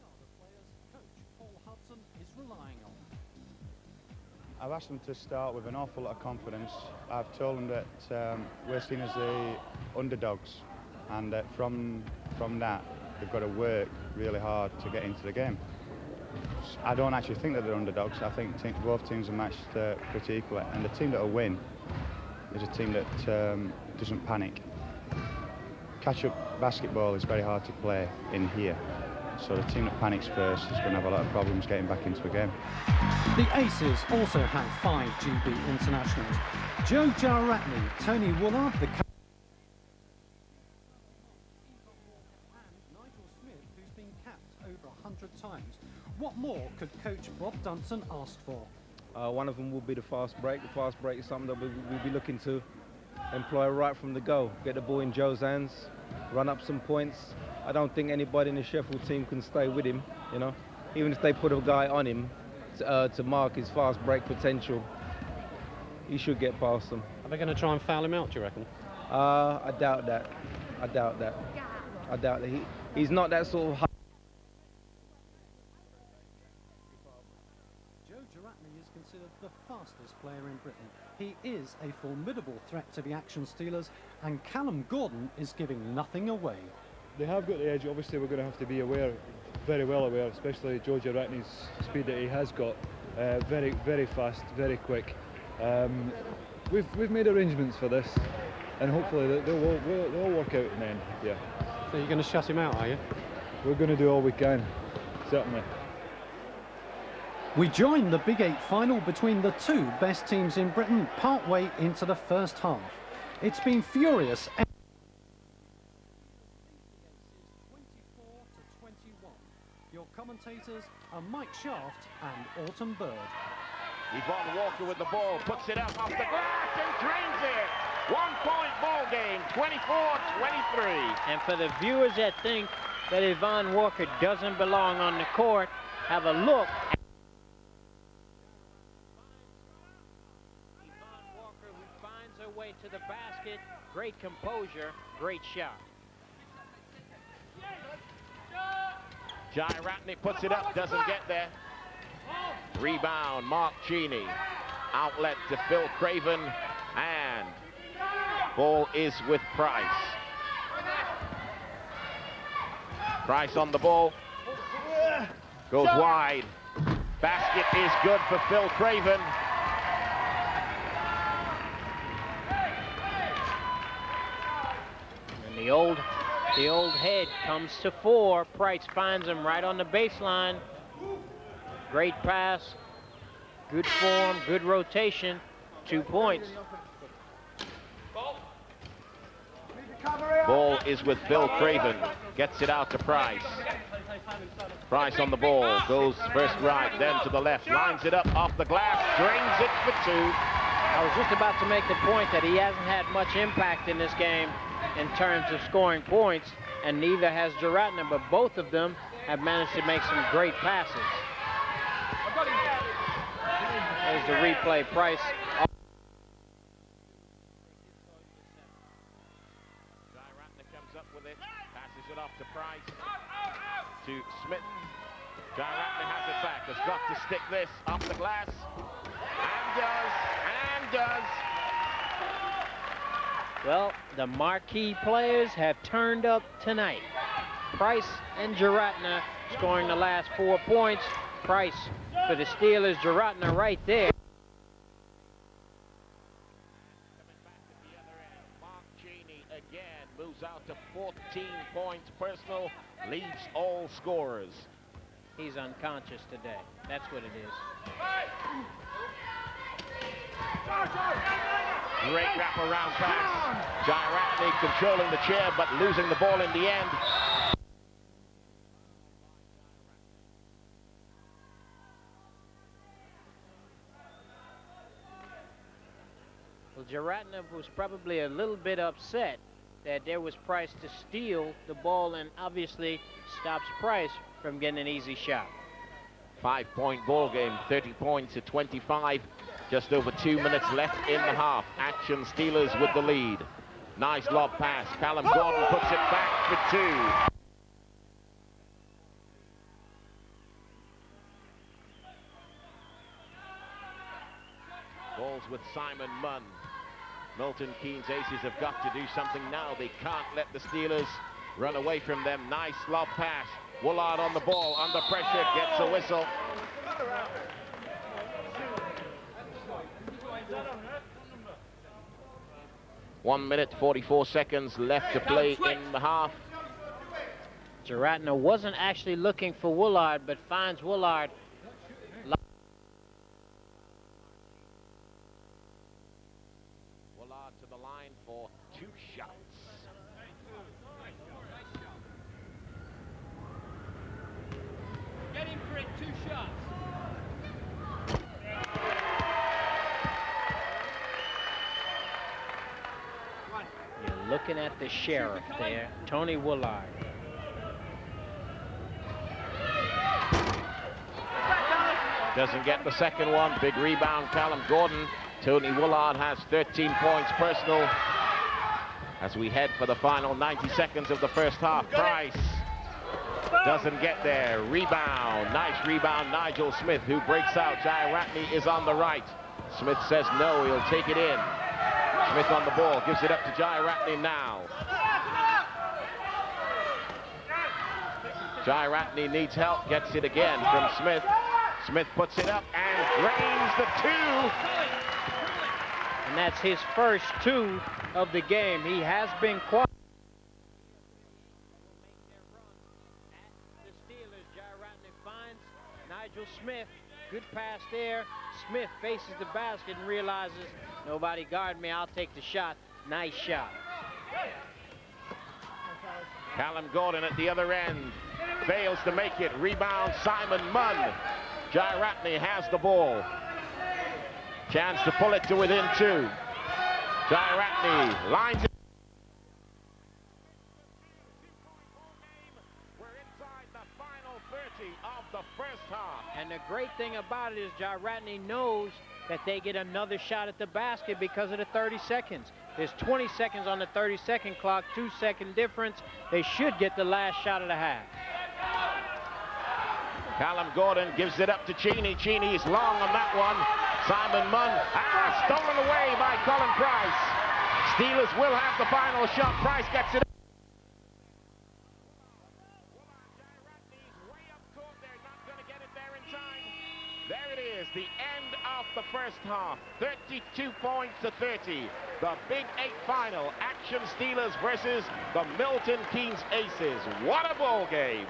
are the players coach Paul Hudson is relying on. I've asked them to start with an awful lot of confidence. I've told them that we're seen as the underdogs, and that from that they've got to work really hard to get into the game. I don't actually think that they're underdogs. I think both teams are matched pretty equally, and the team that will win is a team that doesn't panic. Catch-up basketball is very hard to play in here, so the team that panics first is going to have a lot of problems getting back into a game. The Aces also have 5 GB internationals: Joe Jaratney, Tony Woolard, the over 100 times. What more could coach Bob Dunson ask for? One of them will be the fast break. The fast break is something that we'll be looking to employ right from the go. Get the ball in Joe's hands, run up some points. I don't think anybody in the Sheffield team can stay with him, Even if they put a guy on him to mark his fast break potential, he should get past them. Are they going to try and foul him out, do you reckon? I doubt that. I doubt that. He's not that sort of... Considered the fastest player in Britain. He is a formidable threat to the Action Steelers, and Callum Gordon is giving nothing away. They have got the edge. Obviously we're going to have to be aware, very well aware, especially Joe Jaratney's speed that he has got. Very, very fast, very quick. We've made arrangements for this, and hopefully they'll all work out in the end. Yeah. So you're going to shut him out, are you? We're going to do all we can, certainly. We join the Big 8 final between the 2 best teams in Britain partway into the first half. It's been furious. Your commentators are Mike Shaft and Autumn Bird. Yvonne Walker with the ball, puts it up off the glass and drains it. 1 point ball game, 24-23. And for the viewers that think that Yvonne Walker doesn't belong on the court, have a look. Yvonne Walker, who finds her way to the basket. Great composure, great shot. Jai Ratney puts it up, doesn't get there. Rebound, Mark Cheney. Outlet to Phil Craven, and ball is with Price. Price on the ball. Goes wide. Basket is good for Phil Craven. And the old head comes to 4. Price finds him right on the baseline. Great pass, good form, good rotation, 2 points. Ball is with Phil Craven. Gets it out to Price. Price on the ball, goes first right, then to the left, lines it up off the glass, drains it for 2. I was just about to make the point that he hasn't had much impact in this game in terms of scoring points, and neither has Jaratna, but both of them have managed to make some great passes. There's the replay. Price. Jaratna comes up with it, passes it off to Price, to Smith. Jaratna has it back, has got to stick this off the glass, and does. Well, the marquee players have turned up tonight. Price and Jaratna scoring the last 4 points. Price for the Steelers, Jaratna right there. Coming back at the other end, Mark Cheney again moves out to 14 points personal, leads all scorers. He's unconscious today. That's what it is. Great wraparound pass. Jaratna controlling the chair, but losing the ball in the end. Well, Jaratna was probably a little bit upset that there was Price to steal the ball, and obviously stops Price from getting an easy shot. 5-point ball game, 30 points to 25. Just over 2 minutes left in the half. Action Steelers with the lead. Nice lob pass. Callum Gordon puts it back for 2. Balls with Simon Munn. Milton Keynes Aces have got to do something now. They can't let the Steelers run away from them. Nice lob pass. Woolard on the ball, under pressure, gets a whistle. One minute, 44 seconds left to play in the half. Jaratna wasn't actually looking for Woolard, but finds Woolard. Woolard to the line for 2 shots. Get him for it, 2 shots. You're looking at the sheriff there, Tony Woolard. Doesn't get the second one. Big rebound, Callum Gordon. Tony Woolard has 13 points personal as we head for the final 90 seconds of the first half. Price doesn't get there. Rebound, nice rebound, Nigel Smith, who breaks out. Jaratna is on the right. Smith says no, he'll take it in. Smith on the ball, gives it up to Jaratna now. Jaratna needs help, gets it again from Smith. Smith puts it up and drains the 2. And that's his first 2 of the game. He has been quiet. The Steelers, Jaratna finds Nigel Smith. Good pass there. Smith faces the basket and realizes, nobody guard me, I'll take the shot. Nice shot. Callum Gordon at the other end. Fails to make it. Rebound, Simon Munn. Jai Ratney has the ball. Chance to pull it to within 2. Jai Ratney lines it. We're inside the final 30 of the first half. And the great thing about it is Jai Ratney knows that they get another shot at the basket because of the 30 seconds. There's 20 seconds on the 30-second clock, 2-second difference. They should get the last shot of the half. Callum Gordon gives it up to Cheney. Cheney's long on that one. Simon Munn, stolen away by Colin Price. Steelers will have the final shot. Price gets it. There it is, the end of the first half. 32 points to 30. The Big 8 final. Action Steelers versus the Milton Keynes Aces. What a ball game.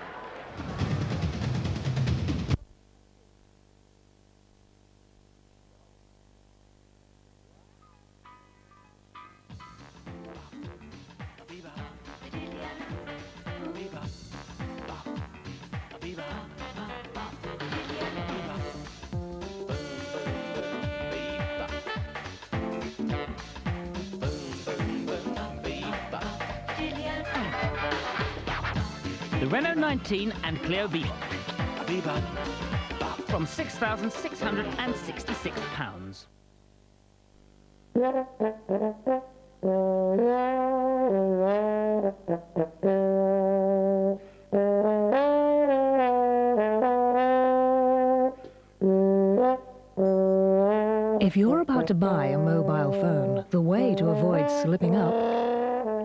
The Renault 19 and Clio Viva. From £6,666. If you're about to buy a mobile phone, the way to avoid slipping up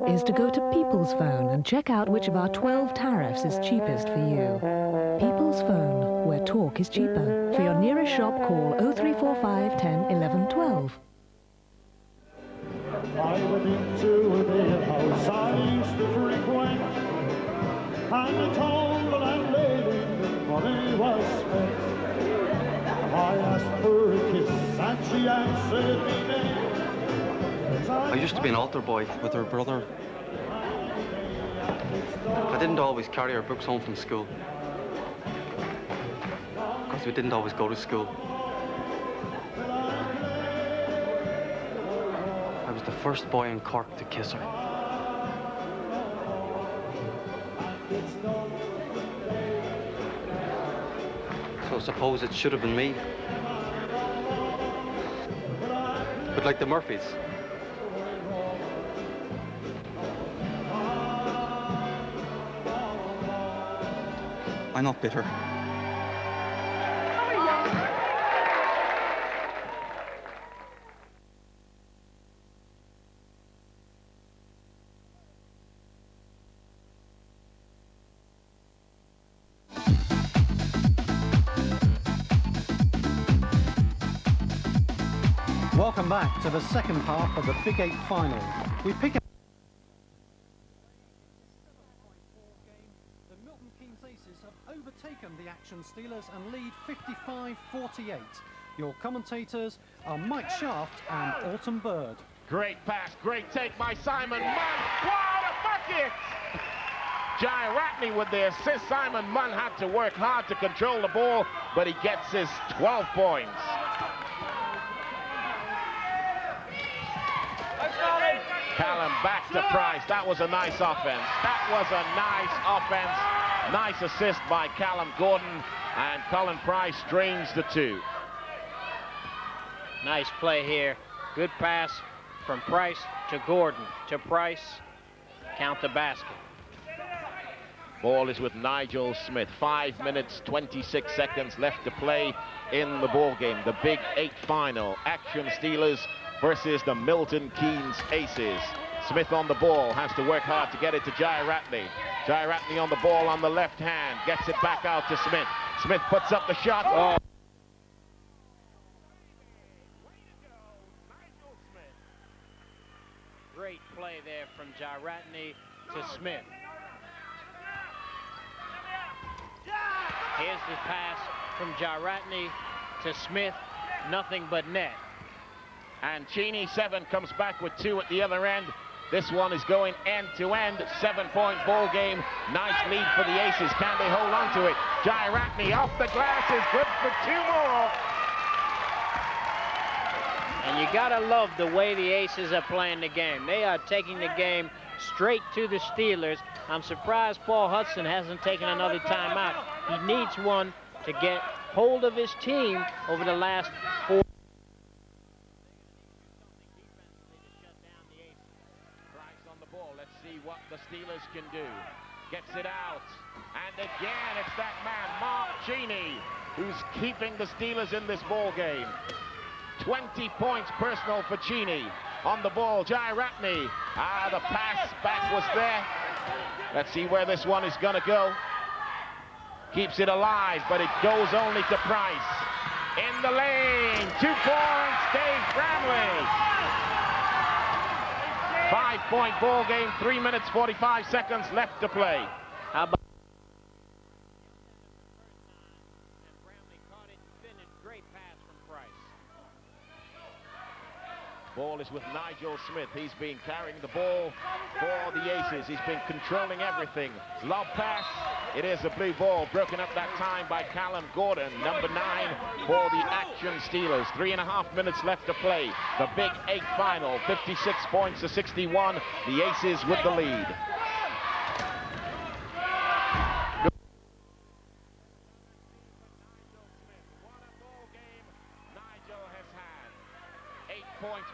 is to go to People's Phone and check out which of our 12 tariffs is cheapest for you. People's Phone, where talk is cheaper. For your nearest shop, call 0345 10 11 12. I went into the house I used to frequent, and I told the landlady that money was spent. I asked for a kiss, and she answered me nay. I used to be an altar boy with her brother. I didn't always carry our books home from school, because we didn't always go to school. I was the first boy in Cork to kiss her. So I suppose it should have been me. But like the Murphys, I'm not bitter. Welcome back to the second half of the Big 8 final. We pick up the Milton Keynes Aces have overtaken the Action Steelers and lead 55-48. Your commentators are Mike Shaft and Alton Bird. Great pass, great take by Simon Munn. What a bucket! Jai Ratney with the assist. Simon Munn had to work hard to control the ball, but he gets his 12 points. Callum back to Price. That was a nice offense. That was a nice offense. Nice assist by Callum Gordon, and Colin Price drains the 2. Nice play here. Good pass from Price to Gordon to Price. Count the basket. Ball is with Nigel Smith. 5 minutes, 26 seconds left to play in the ball game. The Big 8 final. Action Steelers versus the Milton Keynes Aces. Smith on the ball, has to work hard to get it to Jai Ratney. Jai Ratney on the ball on the left hand, gets it back out to Smith. Smith puts up the shot. Oh. Great play there from Jai Ratney to Smith. Here's the pass from Jai Ratney to Smith. Nothing but net. And Cheney 7 comes back with 2 at the other end. This one is going end-to-end, 7-point ball game. Nice lead for the Aces. Can they hold on to it? Jairatney off the glass is good for 2 more. And you gotta love the way the Aces are playing the game. They are taking the game straight to the Steelers. I'm surprised Paul Hudson hasn't taken another timeout. He needs one to get hold of his team over the last 4. Let's see what the Steelers can do. Gets it out. And again, it's that man, Mark Cheney, who's keeping the Steelers in this ball game. 20 points personal for Cheney. On the ball, Jairatney. The pass back was there. Let's see where this one is going to go. Keeps it alive, but it goes only to Price. In the lane, 2 points, Dave Bramley. 5-point ball game, 3 minutes, 45 seconds left to play. How about great pass from Price. Ball is with Nigel Smith. He's been carrying the ball for the Aces. He's been controlling everything. Lob pass. It is a blue ball, broken up that time by Callum Gordon, number 9 for the Action Steelers. 3.5 minutes left to play. The Big 8 final, 56 points to 61. The Aces with the lead.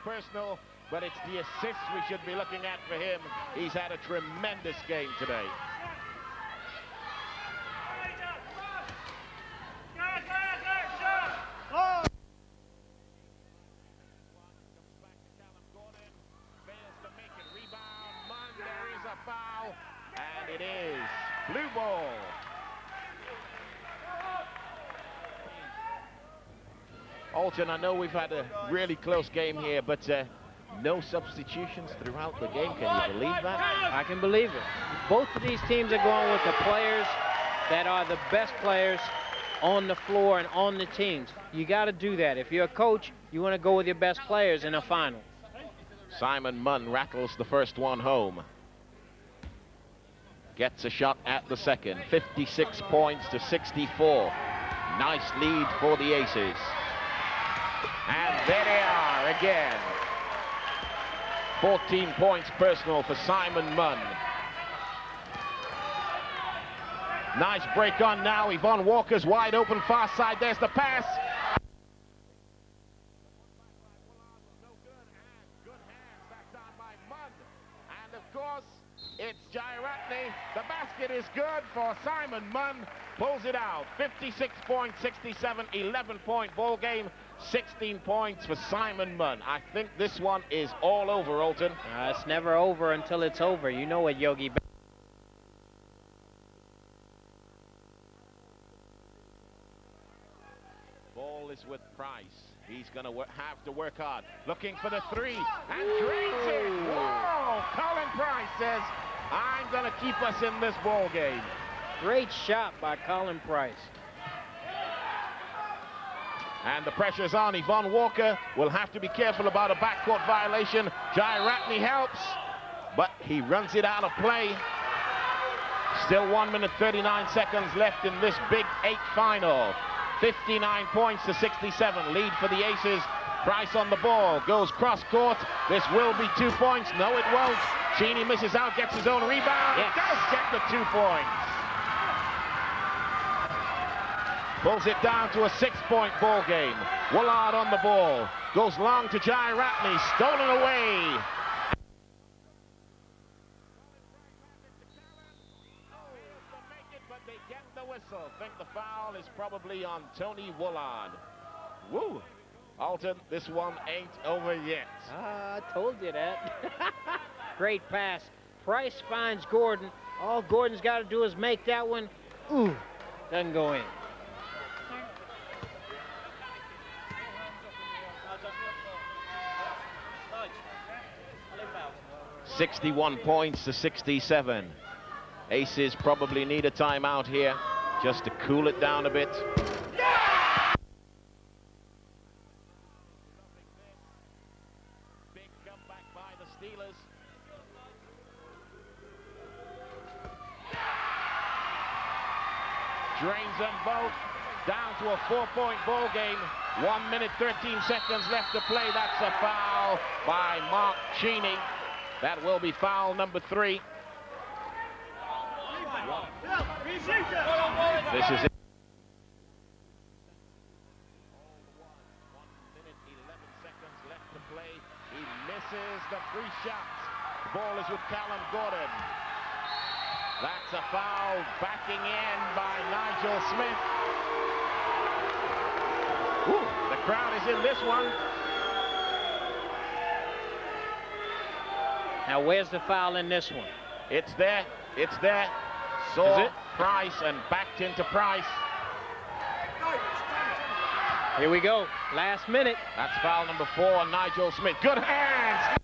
Personal, but it's the assists we should be looking at for him. He's had a tremendous game today. Fails to make it. Rebound. Munn, there is a foul, and it is blue ball. Alton, I know we've had a really close game here, but no substitutions throughout the game. Can you believe that? I can believe it. Both of these teams are going with the players that are the best players on the floor and on the teams. You got to do that. If you're a coach, you want to go with your best players in a final. Simon Munn rattles the first one home. Gets a shot at the second. 56 points to 64. Nice lead for the Aces. And there they are again. 14 points personal for Simon Munn. Nice break on now. Yvonne Walker's wide open far side. There's the pass. And of course, it's Jairatney. The basket is good for Simon Munn. Pulls it out. 56 points, 67, 11-point ball game. 16 points for Simon Munn. I think this one is all over, Alton. It's never over until it's over. You know what Yogi... Ball is with Price. He's going to have to work hard. Looking for the 3 and drains it. Whoa! Colin Price says, I'm going to keep us in this ball game. Great shot by Colin Price. And the pressure's on. Yvonne Walker will have to be careful about a backcourt violation. Jairatney helps, but he runs it out of play. Still 1 minute 39 seconds left in this Big 8 final. 59 points to 67. Lead for the Aces. Price on the ball. Goes cross court. This will be 2 points. No, it won't. Cheney misses out, gets his own rebound. Yes. Does get the 2 points. Pulls it down to a 6-point ball game. Woolard on the ball. Goes long to Jairatney. Stolen away. But they get the whistle. Think the foul is probably on Tony Woolard. Woo! Alton, this one ain't over yet. I told you that. Great pass. Price finds Gordon. All Gordon's got to do is make that one. Ooh, doesn't go in. 61 points to 67. Aces probably need a timeout here just to cool it down a bit. drains them both. Down to a 4-point ball game. 1 minute, 13 seconds left to play. That's a foul by Mark Cheney. That will be foul number 3. This is it. 1 minute, 11 seconds left to play. He misses the free shot. The ball is with Callum Gordon. That's a foul, backing in by Nigel Smith. Ooh, the crowd is in this one. Now, where's the foul in this one? It's there. It's there. Saw Price and backed into Price. Here we go. Last minute. That's foul number 4, Nigel Smith. Good hands.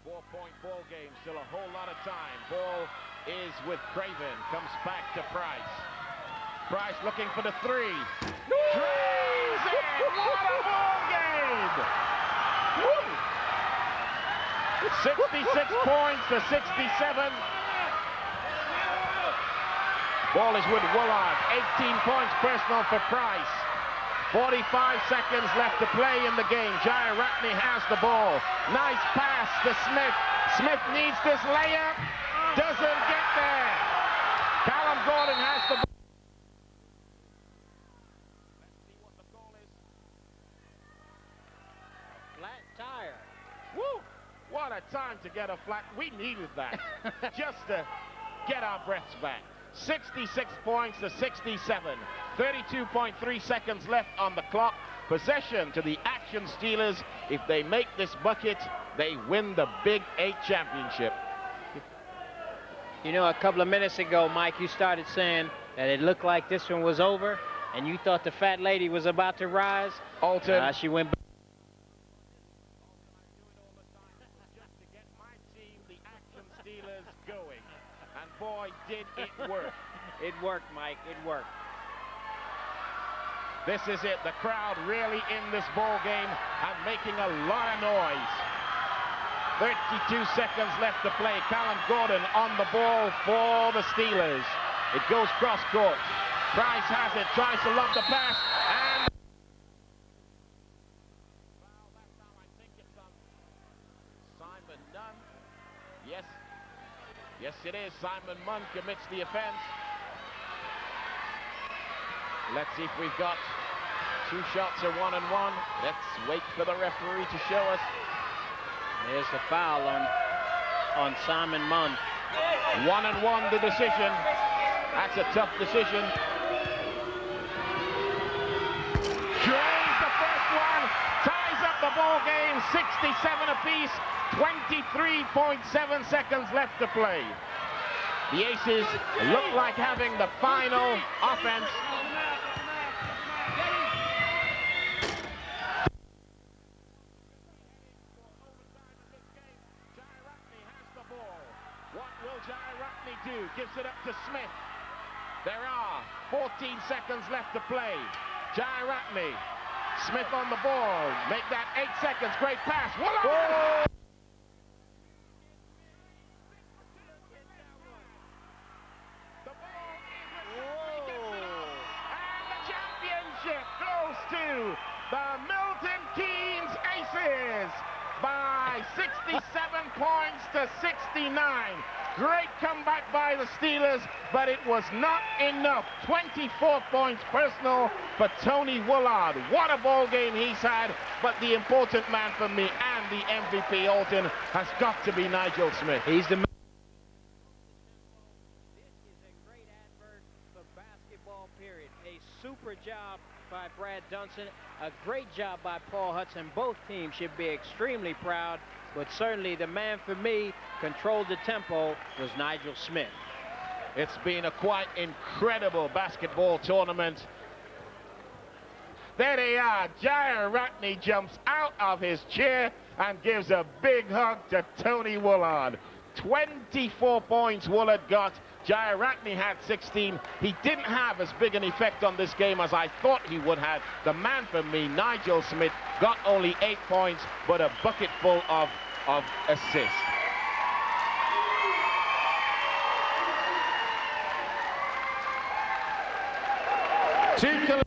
Four-point ball game. Still a whole lot of time. Ball is with Craven. Comes back to Price. Price looking for the 3. Drains it! What a ball game! Woo! 66 points to 67. Ball is with Woolard. 18 points personal for Price. 45 seconds left to play in the game. Jai Ratney has the ball. Nice pass to Smith. Smith needs this layup. Doesn't get there. Callum Gordon has the ball. Let's see what the call is. Flat tire. Woo! What a time to get a flat. We needed that just to get our breaths back. 66 points to 67. 32.3 seconds left on the clock. Possession to the Action Steelers. If they make this bucket, they win the Big 8 championship. You know, a couple of minutes ago, Mike, you started saying that it looked like this one was over, and you thought the fat lady was about to rise. Alton. She went back. Just to get my team, the Action Steelers, going. And boy, did it work. It worked, Mike. It worked. This is it. The crowd really in this ball game and making a lot of noise. 32 seconds left to play. Callum Gordon on the ball for the Steelers. It goes cross court. Price has it, tries to lob the pass, and foul that time. I think it's on Simon Nunn. Yes, it is. Simon Munn commits the offense. Let's see if we've got 2 shots or 1 and 1. Let's wait for the referee to show us. There's the foul on Simon Munn. 1 and 1 the decision. That's a tough decision. Drains the first one. Ties up the ball game. 67 apiece. 23.7 seconds left to play. The Aces look like having the final offense. Gives it up to Smith. There are 14 seconds left to play. Jai Ratney. Smith on the ball. Make that 8 seconds. Great pass. Whoa! The ball is and the championship goes to the Milton Keynes Aces by 67 points to 69. Great comeback by the Steelers, but it was not enough. 24 points personal for Tony Woolard. What a ball game he's had, but the important man for me and the MVP, Alton, has got to be Nigel Smith. He's the man. This is a great advert for basketball, period. A super job by Brad Dunson, a great job by Paul Hudson. Both teams should be extremely proud, but certainly the man for me, controlled the tempo, was Nigel Smith. It's been a quite incredible basketball tournament. There they are. Jai Ratney jumps out of his chair and gives a big hug to Tony Woolard. 24 points Woolard got. Jai Ratney had 16. He didn't have as big an effect on this game as I thought he would have. The man for me, Nigel Smith, got only 8 points, but a bucket full of assists. 2 kilometres.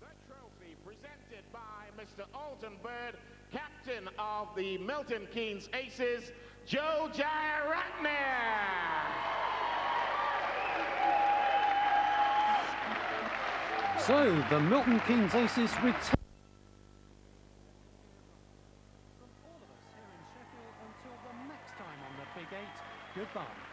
The trophy presented by Mr. Alton Bird, captain of the Milton Keynes Aces, Joe Jayaratne. So, the Milton Keynes Aces return. From all of us here in Sheffield, until the next time on the Big 8, goodbye.